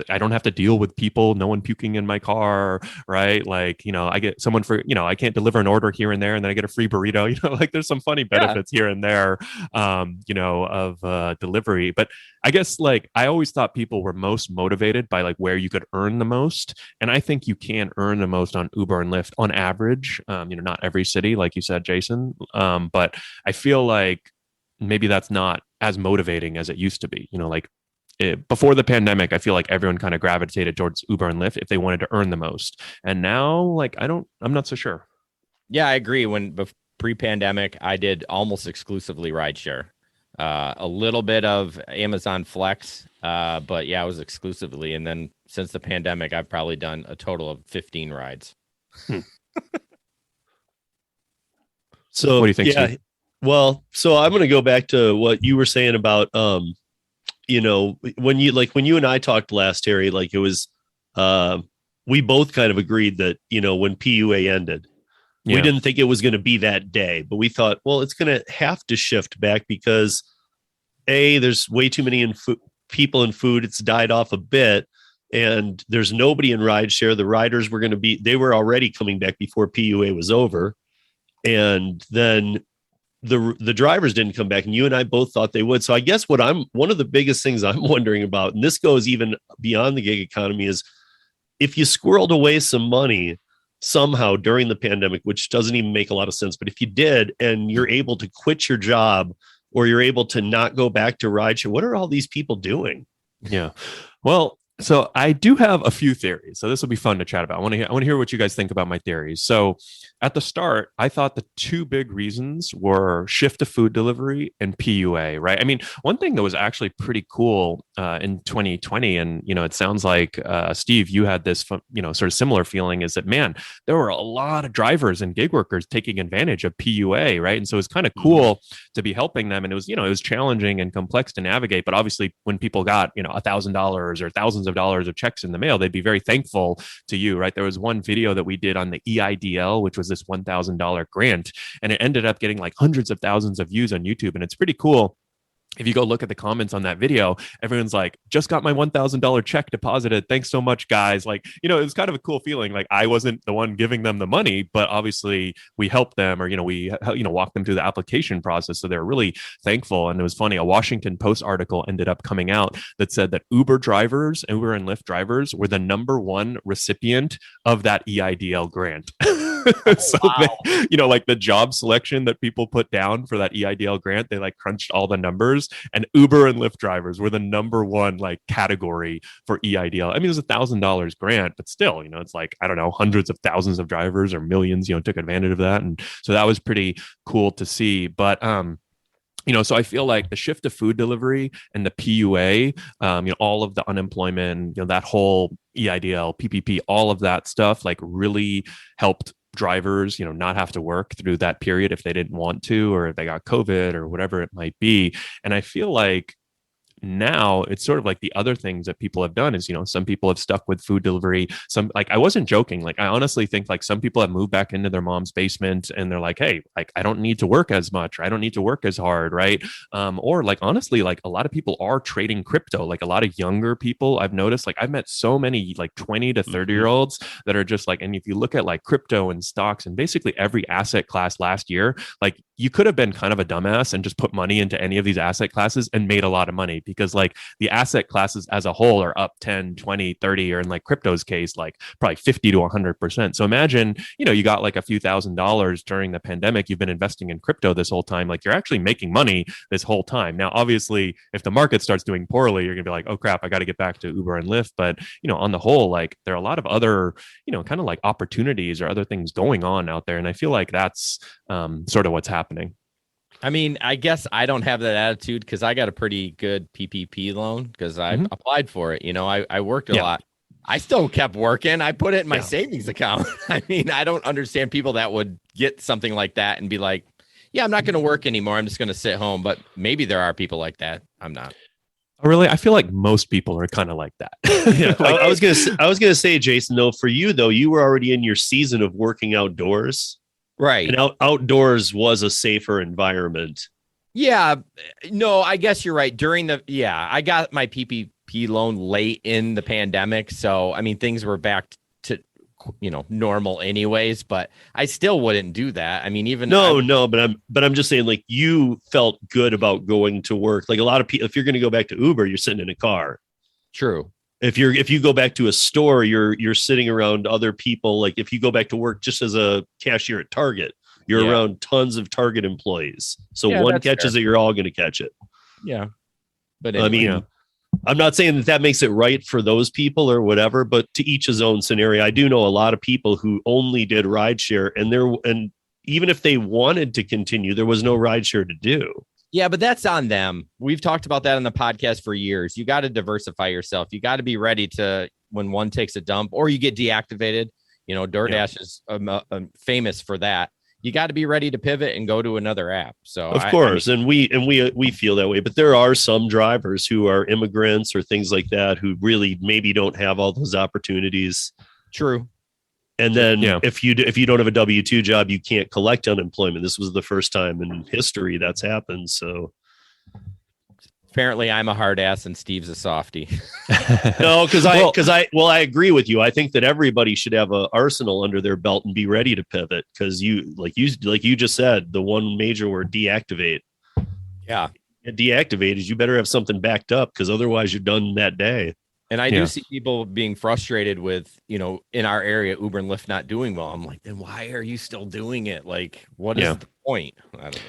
I don't have to deal with people, no one puking in my car, right? Like, I get someone for, I can't deliver an order here and there, and then I get a free burrito, like there's some funny benefits here and there, of delivery. But I guess like, I always thought people were most motivated by like where you could earn the most. And I think you can earn the most on Uber and Lyft on average, not every city, like you said, Jason. But I feel like maybe that's not as motivating as it used to be, before the pandemic, I feel like everyone kind of gravitated towards Uber and Lyft if they wanted to earn the most. And now, like, I'm not so sure. Yeah, I agree. When pre-pandemic, I did almost exclusively rideshare. a little bit of Amazon Flex, but yeah, it was exclusively. And then since the pandemic, I've probably done a total of 15 rides. So What do you think, yeah, Steve? well, so I'm going to go back to what you were saying about, when you and I talked last, Harry, like it was, we both kind of agreed that, when PUA ended, we didn't think it was going to be that day, but we thought, well, it's going to have to shift back because there's way too many people in food. It's died off a bit, and there's nobody in rideshare. The riders were they were already coming back before PUA was over. And then the drivers didn't come back, and you and I both thought they would. So I guess one of the biggest things I'm wondering about, and this goes even beyond the gig economy, is if you squirreled away some money somehow during the pandemic, which doesn't even make a lot of sense, but if you did, and you're able to quit your job or you're able to not go back to rideshare, what are all these people doing? Yeah. Well, so I do have a few theories. So this will be fun to chat about. I want to hear what you guys think about my theories. So at the start, I thought the two big reasons were shift to food delivery and PUA, right? I mean, one thing that was actually pretty cool in 2020, and it sounds like Steve, you had this sort of similar feeling, is that, man, there were a lot of drivers and gig workers taking advantage of PUA, right? And so it's kind of cool to be helping them. And it was challenging and complex to navigate. But obviously, when people got $1,000 or thousands of dollars of checks in the mail, they'd be very thankful to you, right? There was one video that we did on the EIDL, which was this $1,000 grant, and it ended up getting like hundreds of thousands of views on YouTube. And it's pretty cool. If you go look at the comments on that video, everyone's like, just got my $1,000 check deposited. Thanks so much, guys. Like, it was kind of a cool feeling. Like, I wasn't the one giving them the money, but obviously we helped them, or, we walked them through the application process. So they're really thankful. And it was funny. A Washington Post article ended up coming out that said that Uber and Lyft drivers were the #1 recipient of that EIDL grant. So wow. Like the job selection that people put down for that EIDL grant, they like crunched all the numbers, and Uber and Lyft drivers were the #1 like category for EIDL. I mean, it was $1,000 grant, but still, it's like, I don't know, hundreds of thousands of drivers or millions, took advantage of that. And so that was pretty cool to see. But so I feel like the shift to food delivery and the PUA, all of the unemployment, that whole EIDL, PPP, all of that stuff, like really helped drivers, not have to work through that period if they didn't want to, or if they got COVID or whatever it might be. And I feel like now it's sort of like the other things that people have done is, some people have stuck with food delivery. Some, like, I wasn't joking. Like, I honestly think like some people have moved back into their mom's basement and they're like, hey, like, I don't need to work as much, or I don't need to work as hard. Right. Or like, honestly, like a lot of people are trading crypto. Like a lot of younger people I've noticed, like I've met so many like 20 to 30 year olds that are just like, and if you look at like crypto and stocks and basically every asset class last year, like you could have been kind of a dumbass and just put money into any of these asset classes and made a lot of money, because like the asset classes as a whole are up 10, 20, 30, or in like crypto's case, like probably 50 to 100%. So imagine, you got like a few $1,000s during the pandemic, you've been investing in crypto this whole time, like you're actually making money this whole time. Now, obviously, if the market starts doing poorly, you're gonna be like, oh crap, I got to get back to Uber and Lyft. But, on the whole, like there are a lot of other, kind of like opportunities or other things going on out there. And I feel like that's sort of what's happening. I mean, I guess I don't have that attitude because I got a pretty good PPP loan because I applied for it. I worked a lot. I still kept working. I put it in my savings account. I mean, I don't understand people that would get something like that and be like, yeah, I'm not going to work anymore. I'm just going to sit home. But maybe there are people like that. I'm not. Really, I feel like most people are kind of like that. Like, I was gonna say, Jason, though, for you though, you were already in your season of working outdoors. Right. And outdoors was a safer environment. Yeah. No, I guess you're right. I got my PPP loan late in the pandemic. So, I mean, things were back to, normal anyways, but I still wouldn't do that. I mean, even but I'm just saying, like, you felt good about going to work. Like a lot of people, if you're going to go back to Uber, you're sitting in a car. True. If you go back to a store, you're sitting around other people. Like if you go back to work just as a cashier at Target, you're around tons of Target employees. So one catches it, you're all going to catch it. Yeah. But anyway, I mean, I'm not saying that makes it right for those people or whatever, but to each his own scenario. I do know a lot of people who only did rideshare, and even if they wanted to continue, there was no rideshare to do. Yeah, but that's on them. We've talked about that on the podcast for years. You got to diversify yourself. You got to be ready to, when one takes a dump or you get deactivated, DoorDash is famous for that. You got to be ready to pivot and go to another app. So of course, and we feel that way, but there are some drivers who are immigrants or things like that who really maybe don't have all those opportunities. True. And then if you don't have a W-2 job, you can't collect unemployment. This was the first time in history that's happened. So apparently I'm a hard ass and Steve's a softie. No, I agree with you. I think that everybody should have an arsenal under their belt and be ready to pivot. Cause you just said, the one major word, deactivate. Yeah. Deactivated. You better have something backed up, because otherwise you're done that day. And I do see people being frustrated with, in our area, Uber and Lyft not doing well. I'm like, then why are you still doing it? Like, what is the point? I don't know.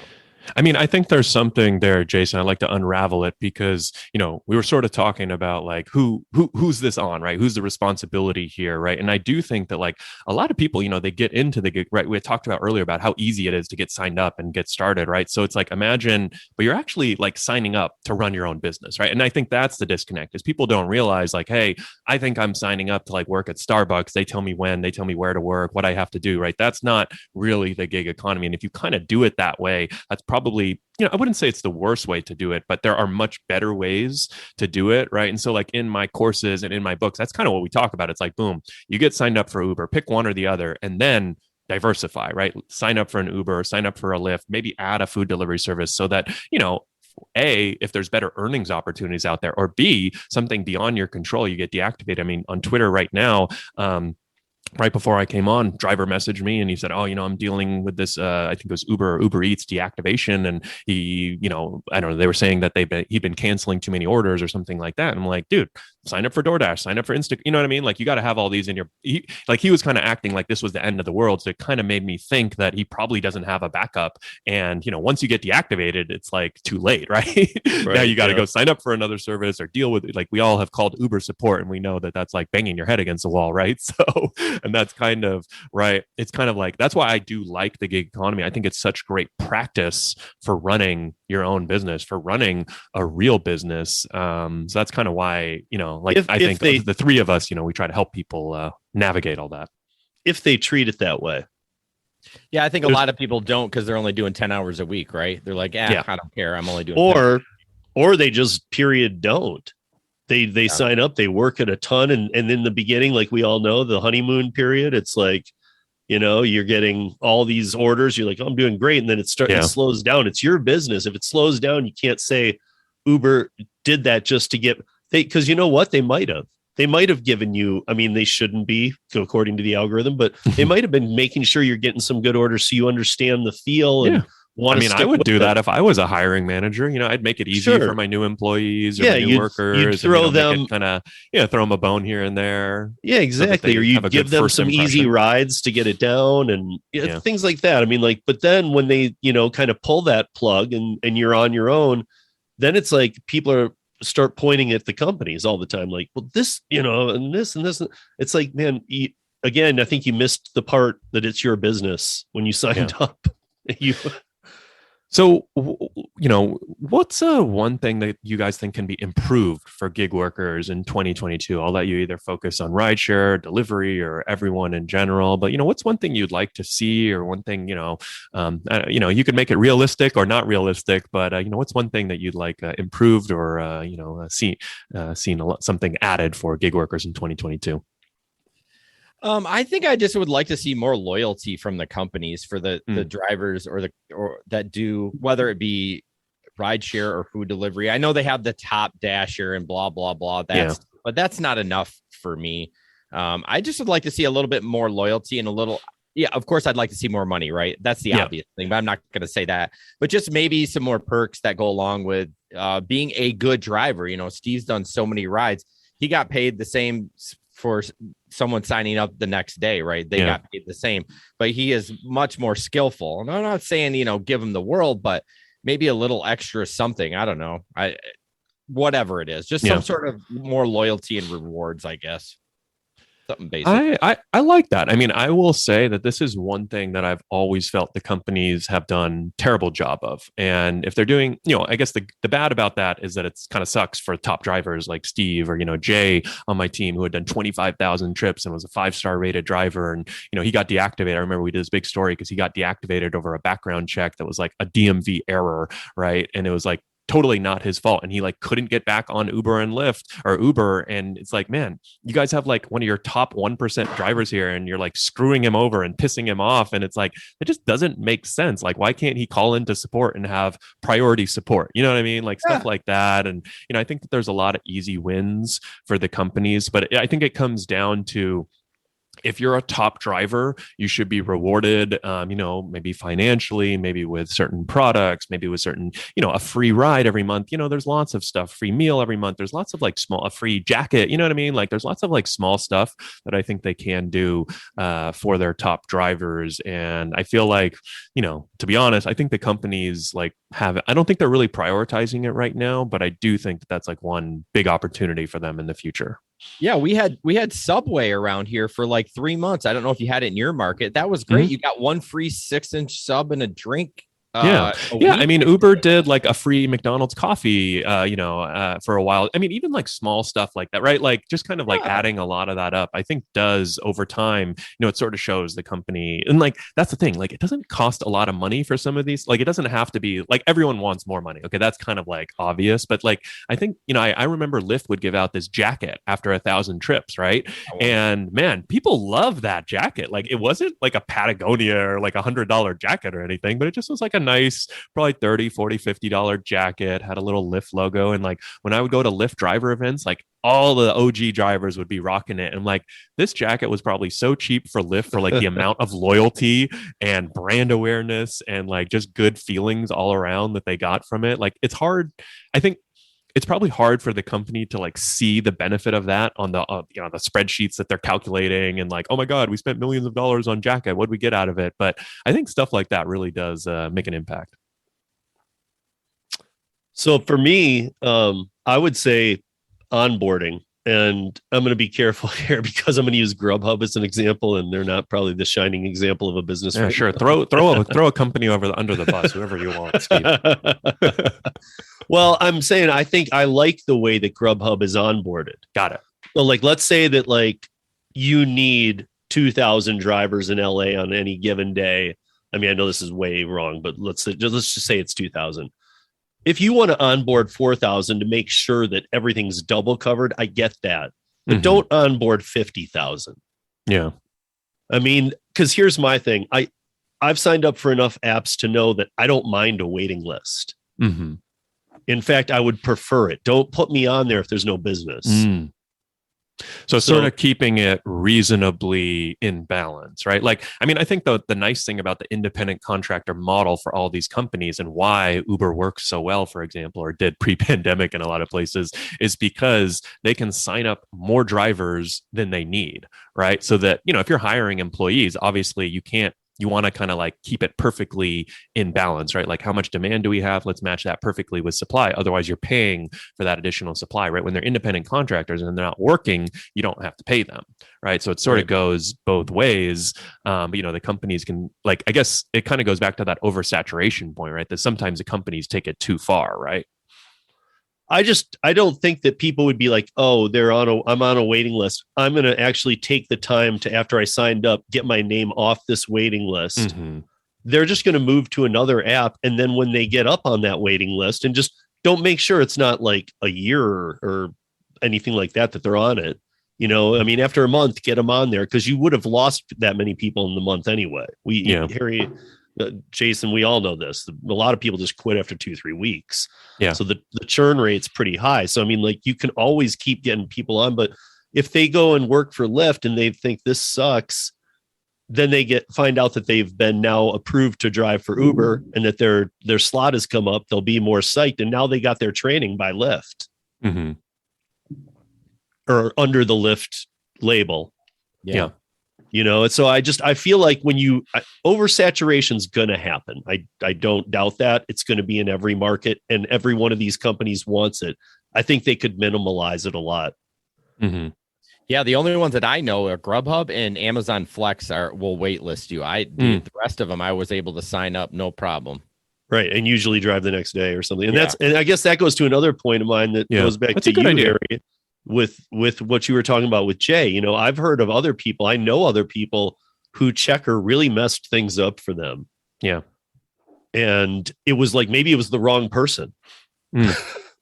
I mean, I think there's something there, Jason. I'd like to unravel it because, we were sort of talking about like who's this on, right? Who's the responsibility here, right? And I do think that like a lot of people, they get into the gig, right? We had talked about earlier about how easy it is to get signed up and get started, right? So it's like, imagine, but you're actually like signing up to run your own business, right? And I think that's the disconnect, is people don't realize like, hey, I think I'm signing up to like work at Starbucks. They tell me when, they tell me where to work, what I have to do, right? That's not really the gig economy. And if you kind of do it that way, that's probably, I wouldn't say it's the worst way to do it, but there are much better ways to do it, right? And so like in my courses and in my books, that's kind of what we talk about. It's like, boom, you get signed up for Uber, pick one or the other, and then diversify, right? Sign up for an Uber, sign up for a Lyft, maybe add a food delivery service so that, A, if there's better earnings opportunities out there, or B, something beyond your control, you get deactivated. I mean, on Twitter right now, right before I came on, driver messaged me and he said, oh, I'm dealing with this, I think it was Uber Eats deactivation. And he, I don't know, they were saying that he'd been canceling too many orders or something like that. And I'm like, dude, sign up for DoorDash, sign up for Insta, you know what I mean? Like, you got to have all these in your, he was kind of acting like this was the end of the world. So it kind of made me think that he probably doesn't have a backup. And, once you get deactivated, it's like too late, right? Now you got to go sign up for another service or deal with it. Like, we all have called Uber support and we know that that's like banging your head against the wall, right? So, and that's kind of, right. It's kind of like, that's why I do like the gig economy. I think it's such great practice for running your own business, for running a real business. So that's kind of why, I think the three of us, we try to help people navigate all that. If they treat it that way. Yeah, I think a lot of people don't, because they're only doing 10 hours a week, right? They're like, I don't care. I'm only doing or they just don't. They sign up, they work at a ton. And in the beginning, like we all know, the honeymoon period, it's like, you're getting all these orders. You're like, oh, I'm doing great. And then it slows down. It's your business. If it slows down, you can't say Uber did that just to get, because you know what? They might have given you, I mean, they shouldn't be according to the algorithm, but they might have been making sure you're getting some good orders so you understand the feel and I would do that if I was a hiring manager. I'd make it easy for my new employees or my new workers. You'd throw them throw them a bone here and there. Yeah, exactly. Or you give them some easy rides to get it down and things like that. I mean, like, but then when they, kind of pull that plug and you're on your own, then it's like people start pointing at the companies all the time. Like, well, this, and this and this. It's like, man, again, I think you missed the part that it's your business when you signed up. So, what's one thing that you guys think can be improved for gig workers in 2022? I'll let you either focus on rideshare, delivery, or everyone in general. But, what's one thing you'd like to see, or one thing, you could make it realistic or not realistic, but, what's one thing that you'd like improved or, seen something added for gig workers in 2022? I think I just would like to see more loyalty from the companies for the drivers or that do, whether it be rideshare or food delivery. I know they have the top dasher and blah, blah, blah. But that's not enough for me. I just would like to see a little bit more loyalty and of course I'd like to see more money, right? That's the obvious thing, but I'm not going to say that, but just maybe some more perks that go along with being a good driver. Steve's done so many rides. He got paid the same for someone signing up the next day, right? They got paid the same, but he is much more skillful. And I'm not saying, give him the world, but maybe a little extra something. I don't know. Whatever it is, just some sort of more loyalty and rewards, I guess. Something basic. I like that. I mean, I will say that this is one thing that I've always felt the companies have done terrible job of. And if they're doing, I guess the bad about that is that it's kind of sucks for top drivers like Steve or, Jay on my team who had done 25,000 trips and was a 5-star rated driver. And, he got deactivated. I remember we did this big story because he got deactivated over a background check that was like a DMV error, right? And it was like totally not his fault. And he like couldn't get back on Uber and Lyft or Uber. And it's like, man, you guys have like one of your top 1% drivers here and you're like screwing him over and pissing him off. And it's like, it just doesn't make sense. Like, why can't he call into support and have priority support? You know what I mean? Like stuff like that. And, I think that there's a lot of easy wins for the companies, but I think it comes down to, if you're a top driver, you should be rewarded, maybe financially, maybe with certain products, maybe with certain, a free ride every month. There's lots of stuff, free meal every month. There's lots of like a free jacket. You know what I mean? Like there's lots of like small stuff that I think they can do for their top drivers. And I feel like, to be honest, I think the companies like I don't think they're really prioritizing it right now, but I do think that that's like one big opportunity for them in the future. Yeah, we had Subway around here for like 3 months. I don't know if you had it in your market. That was great. Mm-hmm. You got one free 6-inch sub and a drink. Yeah. I mean, Uber did like a free McDonald's coffee, for a while. I mean, even like small stuff like that, right? Like just kind of like adding a lot of that up, I think does over time, it sort of shows the company. And like, that's the thing, like, it doesn't cost a lot of money for some of these. Like, it doesn't have to be like everyone wants more money. Okay. That's kind of like obvious, but like, I think, I remember Lyft would give out this jacket after 1,000 trips. Right. And man, people love that jacket. Like it wasn't like a Patagonia or like $100 jacket or anything, but it just was like a nice, probably $30, $40, $50 jacket, had a little Lyft logo. And like when I would go to Lyft driver events, like all the OG drivers would be rocking it. And like this jacket was probably so cheap for Lyft for like the amount of loyalty and brand awareness and like just good feelings all around that they got from it. Like it's hard. I think it's probably hard for the company to like see the benefit of that on the the spreadsheets that they're calculating and like, oh my God, we spent millions of dollars on jacket. What did we get out of it? But I think stuff like that really does make an impact. So for me, I would say onboarding, and I'm going to be careful here because I'm going to use Grubhub as an example, and they're not probably the shining example of a business. Yeah, sure. Throw a company under the bus, whoever you want, Steve. Well, I'm saying I think I like the way that Grubhub is onboarded. Got it. So like, let's say that like you need 2,000 drivers in LA on any given day. I mean, I know this is way wrong, but let's just say it's 2,000. If you want to onboard 4,000 to make sure that everything's double covered, I get that. But don't onboard 50,000. Yeah. I mean, because here's my thing. I've signed up for enough apps to know that I don't mind a waiting list. Mm-hmm. In fact, I would prefer it. Don't put me on there if there's no business. So sort of keeping it reasonably in balance, right? Like, I mean, I think the nice thing about the independent contractor model for all these companies and why Uber works so well, for example, or did pre-pandemic in a lot of places, is because they can sign up more drivers than they need, right? So that, if you're hiring employees, obviously you want to kind of like keep it perfectly in balance, right? Like how much demand do we have? Let's match that perfectly with supply. Otherwise, you're paying for that additional supply, right? When they're independent contractors and they're not working, you don't have to pay them, right? So it sort of goes both ways. But, the companies can, like, I guess it kind of goes back to that oversaturation point, right? That sometimes the companies take it too far, right? I don't think that people would be like, oh, I'm on a waiting list. I'm going to actually take the time to, after I signed up, get my name off this waiting list. Mm-hmm. They're just going to move to another app. And then when they get up on that waiting list, and just don't make sure it's not like a year or anything like that they're on it. I mean, after a month, get them on there because you would have lost that many people in the month anyway. Harry, Jason, we all know this. A lot of people just quit after 2-3 weeks. Yeah. So the churn rate's pretty high. So, I mean, like you can always keep getting people on, but if they go and work for Lyft and they think this sucks, then they find out that they've been now approved to drive for Uber and that their slot has come up. They'll be more psyched. And now they got their training by Lyft or under the Lyft label. Yeah. So I feel like when oversaturation is going to happen. I don't doubt that it's going to be in every market and every one of these companies wants it. I think they could minimalize it a lot. Mm-hmm. Yeah, the only ones that I know are Grubhub and Amazon Flex will waitlist you. The rest of them I was able to sign up, no problem. Right. And usually drive the next day or something. And Yeah. and I guess that goes to another point of mine that goes back to you, Harry, with what you were talking about with Jay. You know, I've heard of other people. I know other people who checker really messed things up for them. Yeah. And it was like, maybe it was the wrong person.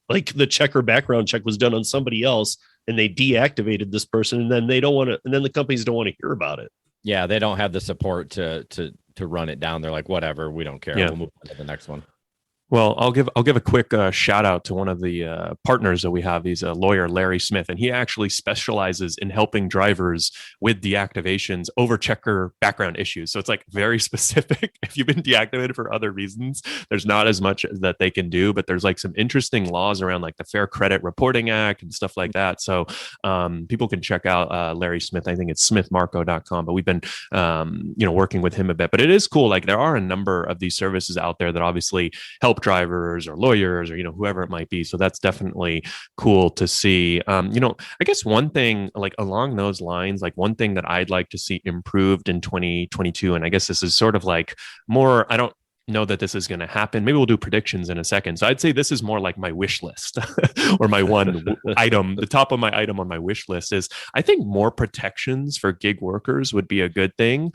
Like the checker background check was done on somebody else and they deactivated this person, and then the companies don't want to hear about it. Yeah, they don't have the support to run it down. They're like, whatever, we don't care. Yeah. We'll move on to the next one. Well, I'll give a quick shout out to one of the partners that we have. He's a lawyer, Larry Smith, and he actually specializes in helping drivers with deactivations over checker background issues. So it's like very specific. If you've been deactivated for other reasons, there's not as much that they can do, but there's like some interesting laws around like the Fair Credit Reporting Act and stuff like that. So people can check out Larry Smith. I think it's smithmarco.com, but we've been working with him a bit. But it is cool. Like there are a number of these services out there that obviously help drivers or lawyers or whoever it might be. So that's definitely cool to see. I guess one thing like along those lines, like one thing that I'd like to see improved in 2022, and I guess this is sort of like more, I don't know that this is going to happen. Maybe we'll do predictions in a second. So I'd say this is more like my wish list or my one item. The top of my item on my wish list is I think more protections for gig workers would be a good thing.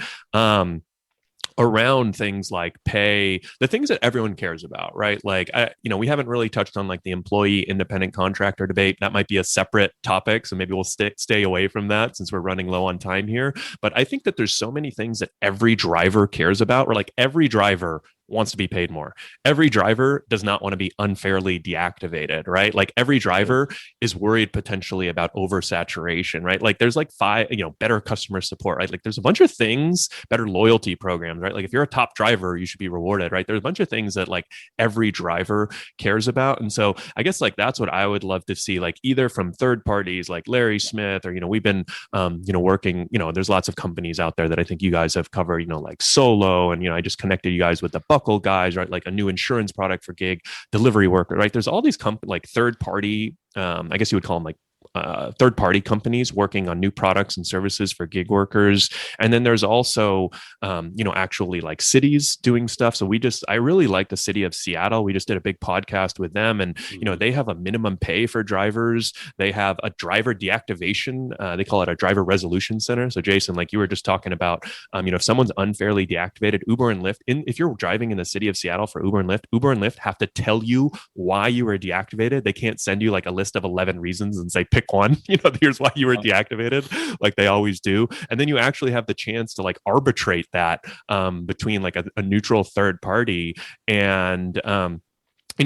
Around things like pay, the things that everyone cares about, right? Like, we haven't really touched on like the employee independent contractor debate. That might be a separate topic. So maybe we'll stay away from that since we're running low on time here. But I think that there's so many things that every driver cares about, or like every driver wants to be paid more. Every driver does not want to be unfairly deactivated, right? Like every driver is worried potentially about oversaturation, right? Like there's like better customer support, right? Like there's a bunch of things, better loyalty programs, right? Like if you're a top driver, you should be rewarded, right? There's a bunch of things that like every driver cares about. And so I guess like that's what I would love to see, like either from third parties like Larry Smith, or, we've been, working, there's lots of companies out there that I think you guys have covered, like Solo. And, I just connected you guys with the Buckle guys, right? Like a new insurance product for gig delivery worker, right? There's all these like third party, I guess you would call them like third-party companies working on new products and services for gig workers. And then there's also, actually like cities doing stuff. So I really like the city of Seattle. We just did a big podcast with them, and, they have a minimum pay for drivers. They have a driver deactivation. They call it a driver resolution center. So Jason, like you were just talking about, if someone's unfairly deactivated, Uber and Lyft, if you're driving in the city of Seattle for Uber and Lyft have to tell you why you were deactivated. They can't send you like a list of 11 reasons and say, pick one, here's why you were deactivated, like they always do. And then you actually have the chance to like arbitrate that between like a neutral third party. And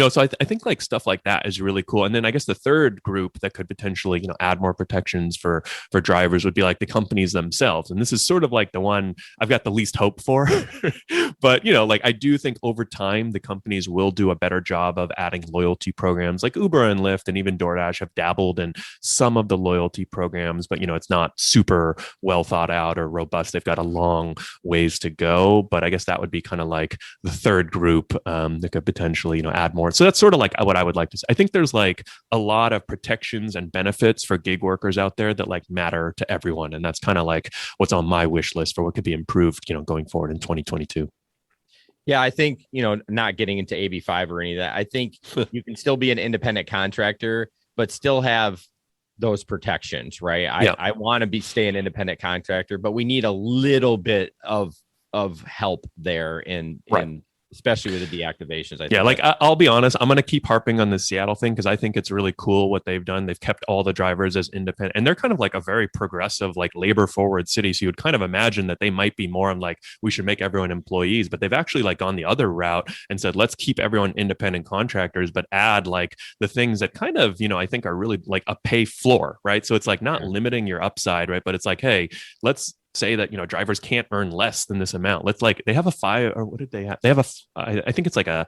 so I think like stuff like that is really cool. And then I guess the third group that could potentially, add more protections for drivers would be like the companies themselves. And this is sort of like the one I've got the least hope for. But, like I do think over time, the companies will do a better job of adding loyalty programs. Like Uber and Lyft and even DoorDash have dabbled in some of the loyalty programs, but, it's not super well thought out or robust. They've got a long ways to go. But I guess that would be kind of like the third group that could potentially, add more. So that's sort of like what I would like to say. I think there's like a lot of protections and benefits for gig workers out there that like matter to everyone. And that's kind of like what's on my wish list for what could be improved, going forward in 2022. Yeah, I think, not getting into AB5 or any of that, I think you can still be an independent contractor, but still have those protections, right? I want to stay an independent contractor, but we need a little bit of help there in especially with the deactivations. I think I'll be honest, I'm going to keep harping on the Seattle thing because I think it's really cool what they've done. They've kept all the drivers as independent, and they're kind of like a very progressive, like labor forward city. So you would kind of imagine that they might be more on like, we should make everyone employees, but they've actually like gone the other route and said, let's keep everyone independent contractors, but add like the things that kind of, I think are really like a pay floor, right? So it's like not limiting your upside, right? But it's like, hey, let's say that drivers can't earn less than this amount. Let's like, they have a five, or what did they have? They have I think it's like I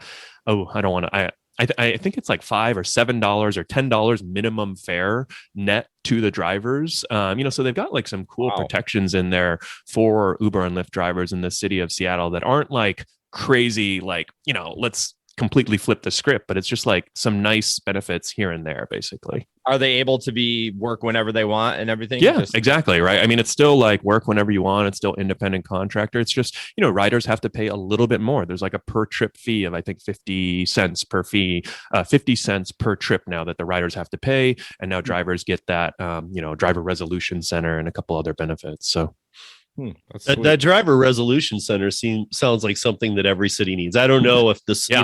think it's like $5 or $7 or $10 minimum fare net to the drivers. So they've got like some cool protections in there for Uber and Lyft drivers in the city of Seattle that aren't like crazy, like, let's completely flip the script, but it's just like some nice benefits here and there, basically. Are they able to work whenever they want and everything? Yeah, exactly. Right. I mean, it's still like work whenever you want. It's still independent contractor. It's just, riders have to pay a little bit more. There's like a per trip fee of, I think, 50 cents per trip now that the riders have to pay. And now drivers get that, driver resolution center and a couple other benefits. So that driver resolution center sounds like something that every city needs. I don't know if this, I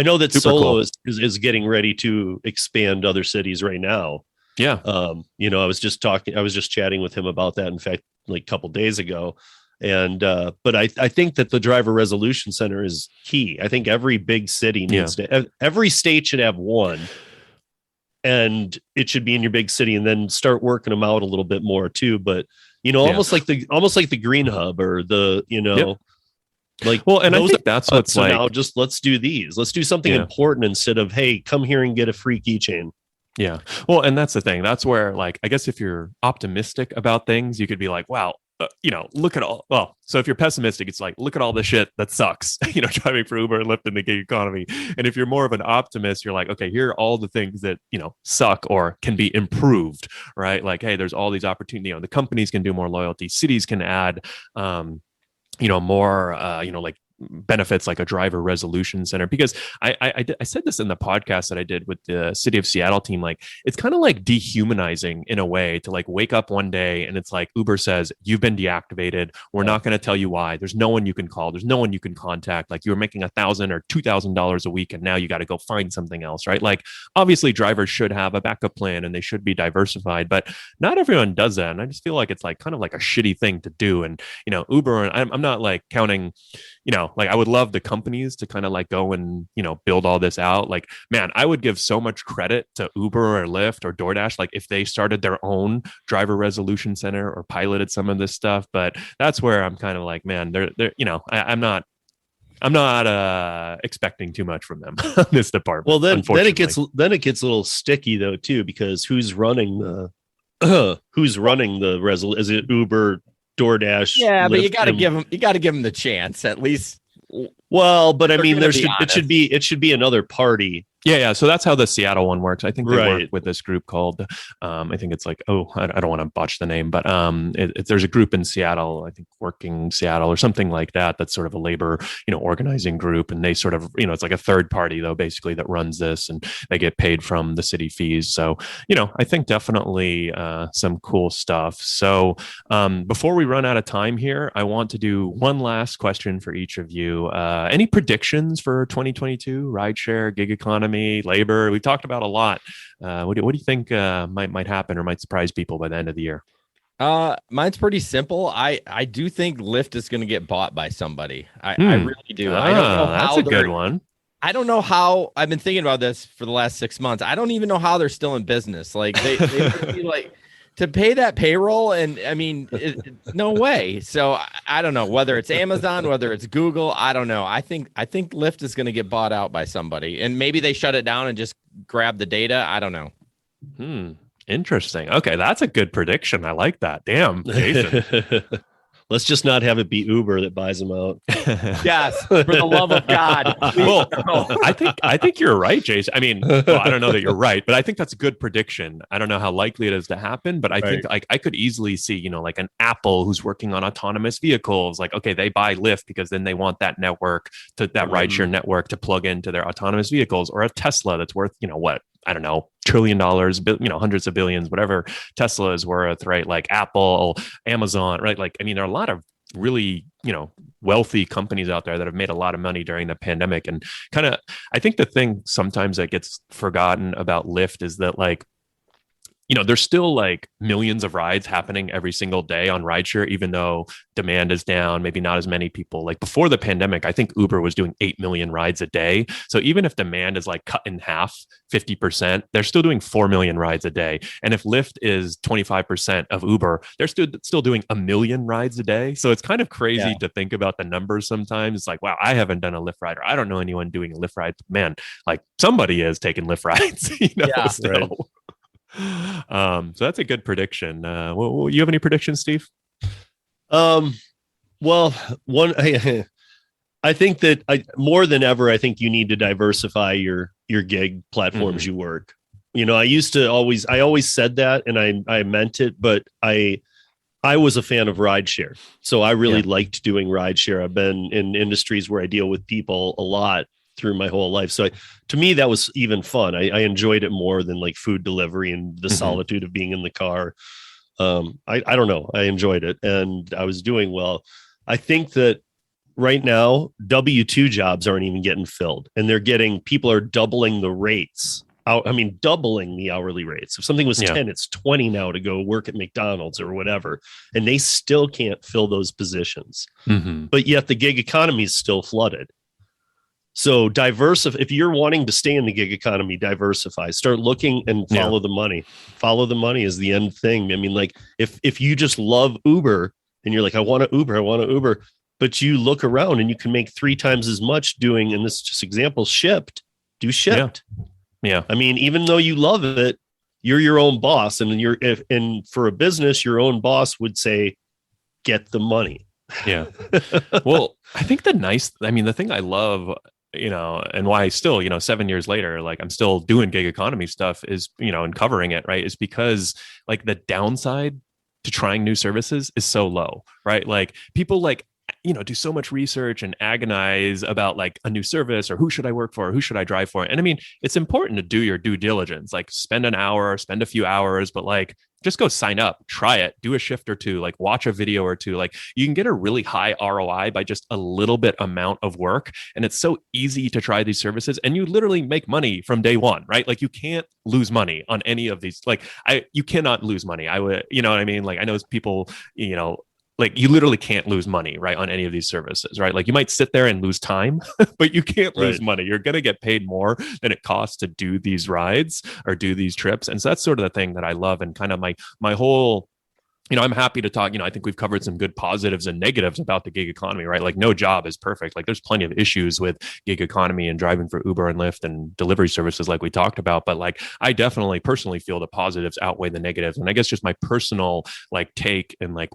know that Super Solo cool. is getting ready to expand other cities right now. Yeah. I was just chatting with him about that, in fact, like a couple days ago. And but I think that the driver resolution center is key. I think every big city needs to, every state should have one, and it should be in your big city, and then start working them out a little bit more too. But almost like the green hub or the like, well, and I think that's what's so like, now just let's do these. Let's do something important instead of, hey, come here and get a free keychain. Yeah. Well, and that's the thing. That's where, like, I guess if you're optimistic about things, you could be like, wow, look at all. Well, so if you're pessimistic, it's like, look at all the shit that sucks, driving for Uber and Lyft in the gig economy. And if you're more of an optimist, you're like, okay, here are all the things that, suck or can be improved, right? Like, hey, there's all these opportunities. The companies can do more loyalty. Cities can add, more, like benefits like a driver resolution center, because I said this in the podcast that I did with the City of Seattle team. Like, it's kind of like dehumanizing in a way to like wake up one day and it's like Uber says you've been deactivated. We're not going to tell you why. There's no one you can call. There's no one you can contact. Like, you were making $1,000 or $2,000 a week and now you got to go find something else, right? Like, obviously drivers should have a backup plan and they should be diversified, but not everyone does that. And I just feel like it's like kind of like a shitty thing to do. And Uber, and I'm not like counting, like, I would love the companies to kind of like go and, build all this out. Like, man, I would give so much credit to Uber or Lyft or DoorDash, like if they started their own driver resolution center or piloted some of this stuff. But that's where I'm kind of like, man, I'm not expecting too much from them in this department. Well, then it gets a little sticky though, too, because who's running the is it Uber, DoorDash? Yeah, but you got to give them the chance at least. Well, but I mean, it should be another party. Yeah. So that's how the Seattle one works. I think they work with this group called, I think it's like, I don't want to botch the name, but there's a group in Seattle, I think Working Seattle or something like that. That's sort of a labor, organizing group. And they sort of, it's like a third party though, basically, that runs this, and they get paid from the city fees. So, I think definitely some cool stuff. So before we run out of time here, I want to do one last question for each of you. Any predictions for 2022 rideshare, gig economy, labor? We've talked about a lot. What do you think might happen or might surprise people by the end of the year? Mine's pretty simple. I do think Lyft is going to get bought by somebody. I really do. I don't know that's a good one. I don't know how. I've been thinking about this for the last 6 months. I don't even know how they're still in business. Like they would be like, to pay that payroll, and I mean, no way. So I don't know whether it's Amazon, whether it's Google. I don't know. I think Lyft is going to get bought out by somebody, and maybe they shut it down and just grab the data. I don't know. Interesting. Okay, that's a good prediction. I like that. Damn, Jason. Let's just not have it be Uber that buys them out. Yes, for the love of God. Well, I think you're right, Jason. I mean, I don't know that you're right, but I think that's a good prediction. I don't know how likely it is to happen, but I think like I could easily see, like an Apple who's working on autonomous vehicles. Like, okay, they buy Lyft because then they want that network that rideshare network to plug into their autonomous vehicles, or a Tesla that's worth, what? I don't know, $1 trillion, hundreds of billions, whatever Tesla is worth, right? Like Apple, Amazon, right? Like, I mean, there are a lot of really, wealthy companies out there that have made a lot of money during the pandemic. And kind of, I think the thing sometimes that gets forgotten about Lyft is that, like, there's still like millions of rides happening every single day on rideshare, even though demand is down, maybe not as many people. Like before the pandemic, I think Uber was doing 8 million rides a day. So even if demand is like cut in half, 50%, they're still doing 4 million rides a day. And if Lyft is 25% of Uber, they're still doing 1 million rides a day. So it's kind of crazy to think about the numbers sometimes. It's like, wow, I haven't done a Lyft ride, or I don't know anyone doing a Lyft ride. Man, like somebody is taking Lyft rides, still. So that's a good prediction. You have any predictions, Steve? Well, one I think that more than ever, I think you need to diversify your gig platforms you work. You know, I always said that, and I meant it, but I was a fan of rideshare. So I really liked doing rideshare. I've been in industries where I deal with people a lot through my whole life. So to me, that was even fun. I enjoyed it more than like food delivery and the solitude of being in the car. I don't know. I enjoyed it and I was doing well. I think that right now, W-2 jobs aren't even getting filled, and people are doubling the rates. I mean, doubling the hourly rates. If something was 10, it's 20 now to go work at McDonald's or whatever. And they still can't fill those positions. But yet the gig economy is still flooded. So if you're wanting to stay in the gig economy, diversify, start looking and follow the money. Follow the money is the end thing. I mean, like if you just love Uber and you're like, I want to Uber, but you look around and you can make 3 times as much doing, and this is just example, Shipt. Yeah. I mean, even though you love it, you're your own boss. And for a business, your own boss would say, get the money. Yeah. Well, I think the thing I love, you know, and why I still, you know, 7 years later, like I'm still doing gig economy stuff is, you know, and covering it, right, is because like the downside to trying new services is so low, right? Like people like, you know, do so much research and agonize about like a new service or who should I work for, or who should I drive for? And I mean, it's important to do your due diligence, like spend a few hours, but like just go sign up, try it, do a shift or two, like watch a video or two. Like you can get a really high ROI by just a little bit amount of work. And it's so easy to try these services and you literally make money from day one, right? Like you can't lose money on any of these. Like you cannot lose money. I would, you know what I mean? Like I know people, you know, like you literally can't lose money, right, on any of these services, right? Like you might sit there and lose time, but you can't lose money. You're going to get paid more than it costs to do these rides or do these trips. And so that's sort of the thing that I love, and kind of my whole, you know, I'm happy to talk, you know, I think we've covered some good positives and negatives about the gig economy, right? Like no job is perfect. Like there's plenty of issues with gig economy and driving for Uber and Lyft and delivery services like we talked about. But like, I definitely personally feel the positives outweigh the negatives. And I guess just my personal like take and like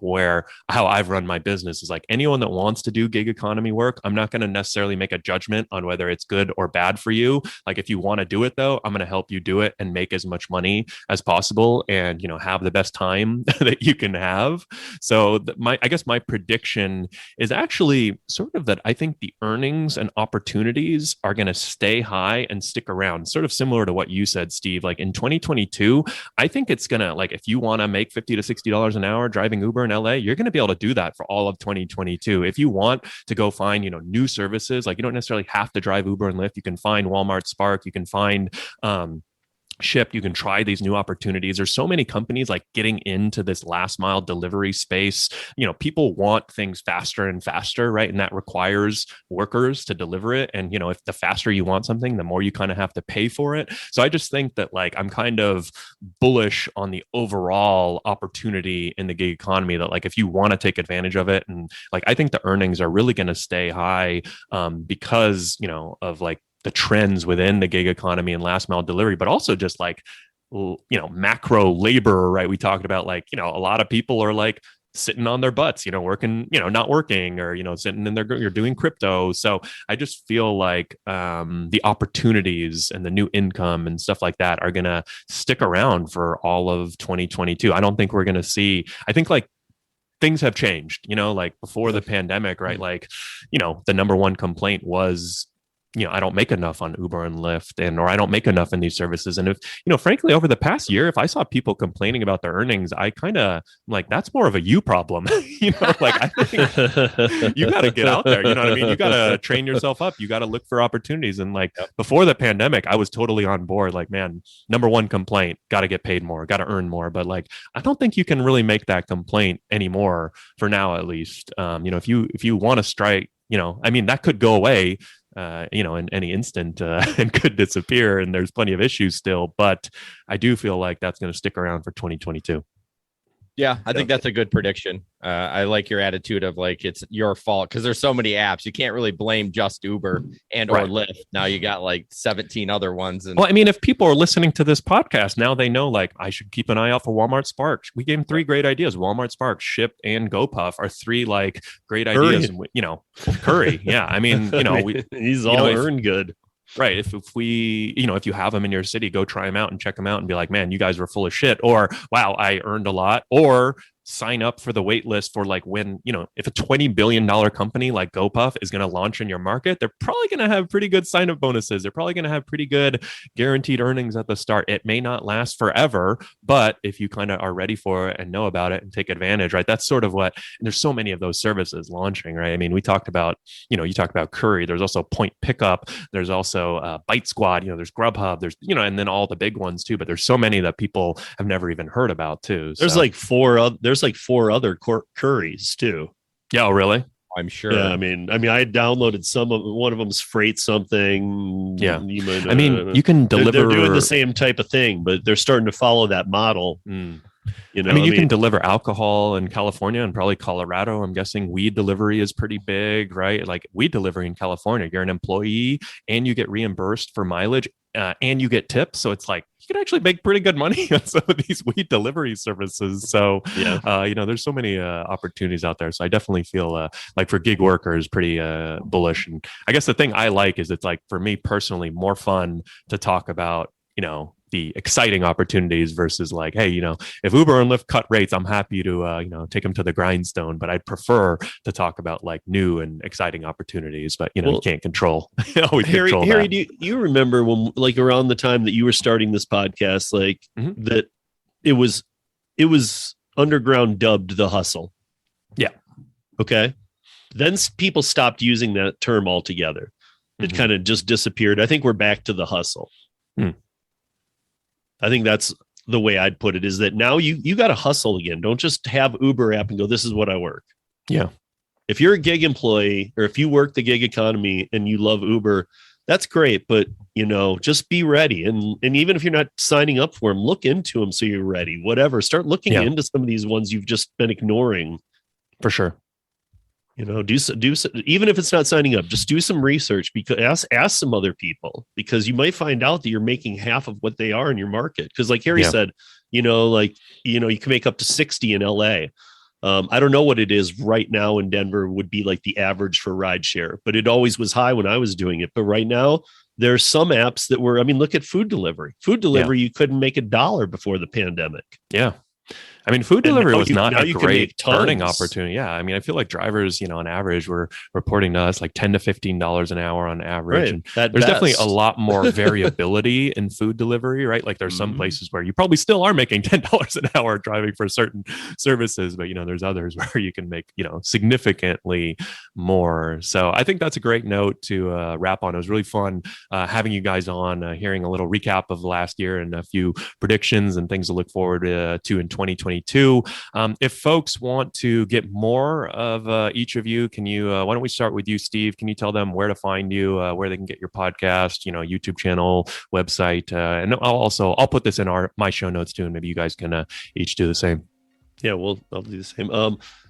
how I've run my business is like anyone that wants to do gig economy work, I'm not going to necessarily make a judgment on whether it's good or bad for you. Like if you want to do it though, I'm going to help you do it and make as much money as possible and, you know, have the best time that you can have. So I guess my prediction is actually sort of that I think the earnings and opportunities are going to stay high and stick around, sort of similar to what you said, Steve. Like in 2022, I think it's going to, like, if you want to make $50 to $60 an hour driving Uber in LA, you're going to be able to do that for all of 2022. If you want to go find, you know, new services, like you don't necessarily have to drive Uber and Lyft. You can find Walmart Spark, you can find, Shipt, you can try these new opportunities. There's so many companies like getting into this last mile delivery space. You know, people want things faster and faster, right? And that requires workers to deliver it. And, you know, if the faster you want something, the more you kind of have to pay for it. So I just think that like, I'm kind of bullish on the overall opportunity in the gig economy, that like, if you want to take advantage of it, and like, I think the earnings are really going to stay high because, you know, of like, the trends within the gig economy and last mile delivery, but also just like, you know, macro labor, right? We talked about like, you know, a lot of people are like sitting on their butts, you know, working, you know, not working, or, you know, sitting in you're doing crypto. So I just feel like the opportunities and the new income and stuff like that are going to stick around for all of 2022. I don't think we're going to see, I think like, things have changed, you know, like before the pandemic, right? Like, you know, the number one complaint was, you know, I don't make enough on Uber and Lyft, or I don't make enough in these services. And if, you know, frankly, over the past year, if I saw people complaining about their earnings, I kind of like, that's more of a you problem, you know, like I think you got to get out there. You know what I mean? You got to train yourself up. You got to look for opportunities. And like before the pandemic, I was totally on board. Like, man, number one complaint, got to get paid more, got to earn more. But like, I don't think you can really make that complaint anymore for now, at least. You know, if you want to strike, you know, I mean, that could go away, you know, in any instant and could disappear. And there's plenty of issues still, but I do feel like that's going to stick around for 2022. Yeah, I think that's a good prediction. I like your attitude of like it's your fault because there's so many apps. You can't really blame just Uber and or Lyft. Now you got like 17 other ones. And well, I mean, if people are listening to this podcast now, they know like I should keep an eye out for Walmart Spark. We gave them 3 great ideas. Walmart Spark, Shipt, and GoPuff are 3 like great ideas. And, you know, Curry. Yeah, I mean, you know, he's all earned good. Right. If we, you know, if you have them in your city, go try them out and check them out and be like, man, you guys were full of shit. Or, wow, I earned a lot. Or sign up for the wait list for like when, you know, if a $20 billion company like GoPuff is going to launch in your market, they're probably going to have pretty good sign up bonuses. They're probably going to have pretty good guaranteed earnings at the start. It may not last forever, but if you kind of are ready for it and know about it and take advantage, right? That's sort of what, and there's so many of those services launching, right? I mean, we talked about, you know, you talked about Curry. There's also Point Pickup. There's also Bite Squad, you know, there's Grubhub, there's, you know, and then all the big ones too, but there's so many that people have never even heard about too. There's like 4 other Curries too. Yeah, oh, really? I'm sure. Yeah, I mean, I downloaded one of them's Freight something. Yeah, I mean, you can deliver. They're doing the same type of thing, but they're starting to follow that model. You know, I mean, you can deliver alcohol in California and probably Colorado. I'm guessing weed delivery is pretty big, right? Like weed delivery in California, you're an employee and you get reimbursed for mileage and you get tips. So it's like you can actually make pretty good money on some of these weed delivery services. So, you know, there's so many opportunities out there. So I definitely feel like for gig workers, pretty bullish. And I guess the thing I like is it's like, for me personally, more fun to talk about, you know, the exciting opportunities versus like, hey, you know, if Uber and Lyft cut rates, I'm happy to, you know, take them to the grindstone, but I'd prefer to talk about like new and exciting opportunities, but you know, you can't control. Harry, do you remember when, like around the time that you were starting this podcast, like that it was underground dubbed the hustle. Yeah. Okay. Then people stopped using that term altogether. It kind of just disappeared. I think we're back to the hustle. I think that's the way I'd put it, is that now you got to hustle again. Don't just have Uber app and go, this is what I work. Yeah. If you're a gig employee or if you work the gig economy and you love Uber, that's great. But, you know, just be ready. And even if you're not signing up for them, look into them so you're ready, whatever. Start looking into some of these ones you've just been ignoring. For sure. You know, do even if it's not signing up, just do some research, because ask some other people, because you might find out that you're making half of what they are in your market. Because like Harry said, you know, like, you know, you can make up to 60 in LA. I don't know what it is right now in Denver would be like the average for rideshare, but it always was high when I was doing it. But right now there's some apps that were, I mean, look at food delivery. You couldn't make $1 before the pandemic. Yeah. I mean, food delivery was not a great earning tons. opportunity. Yeah. I mean, I feel like drivers, you know, on average, were reporting to us like $10 to $15 an hour on average. Right. And there's definitely a lot more variability in food delivery, right? Like there's some places where you probably still are making $10 an hour driving for certain services, but, you know, there's others where you can make, you know, significantly more. So I think that's a great note to wrap on. It was really fun having you guys on, hearing a little recap of last year and a few predictions and things to look forward to in 2022. If folks want to get more of each of you, can you, why don't we start with you, Steve? Can you tell them where to find you, where they can get your podcast, you know, YouTube channel, website? And I'll put this in my show notes too, and maybe you guys can each do the same. Yeah, I'll do the same.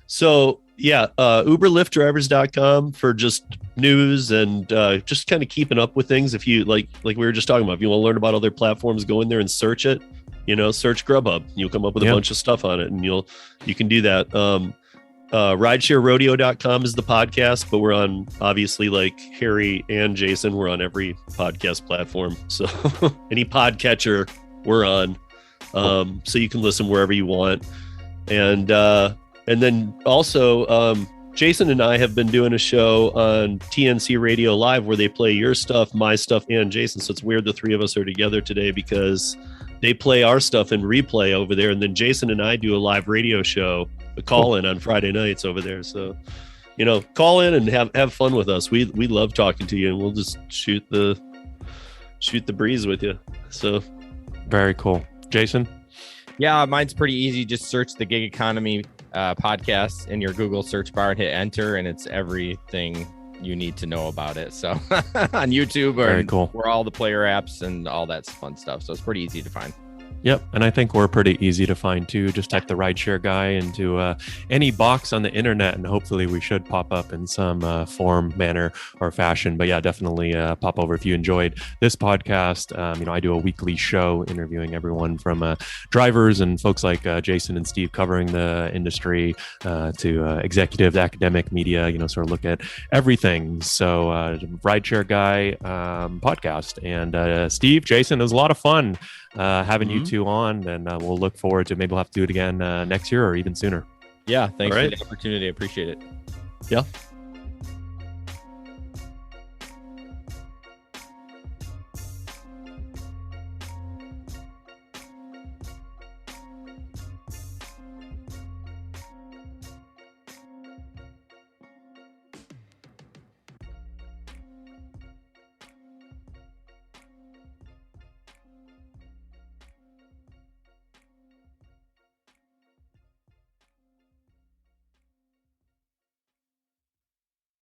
UberLiftDrivers.com for just news and just kind of keeping up with things. If you like we were just talking about, if you want to learn about other platforms, go in there and search it. You know, search Grubhub. You'll come up with a bunch of stuff on it, and you can do that. RideshareRodeo.com is the podcast, but we're on, obviously, like Harry and Jason, we're on every podcast platform. So any podcatcher we're on. So you can listen wherever you want. And then also, Jason and I have been doing a show on TNC Radio Live where they play your stuff, my stuff, and Jason. So it's weird the three of us are together today because they play our stuff in replay over there. And then Jason and I do a live radio show, a call in on Friday nights over there. So, you know, call in and have fun with us. We love talking to you, and we'll just shoot the breeze with you. So very cool. Jason? Yeah, mine's pretty easy. Just search the Gig Economy podcast in your Google search bar and hit enter, and it's everything you need to know about it. So on YouTube, very cool, where all the player apps and all that fun stuff. So it's pretty easy to find. Yep. And I think we're pretty easy to find too. Just type the Rideshare Guy into any box on the internet, and hopefully we should pop up in some form, manner, or fashion. But yeah, definitely pop over if you enjoyed this podcast. I do a weekly show interviewing everyone from drivers and folks like Jason and Steve covering the industry to executive, academic, media, sort of look at everything. So Rideshare Guy podcast. And Steve, Jason, it was a lot of fun having you two on, and we'll look forward to, maybe we'll have to do it again next year or even sooner. Yeah, thanks for the opportunity. I appreciate it. Yeah.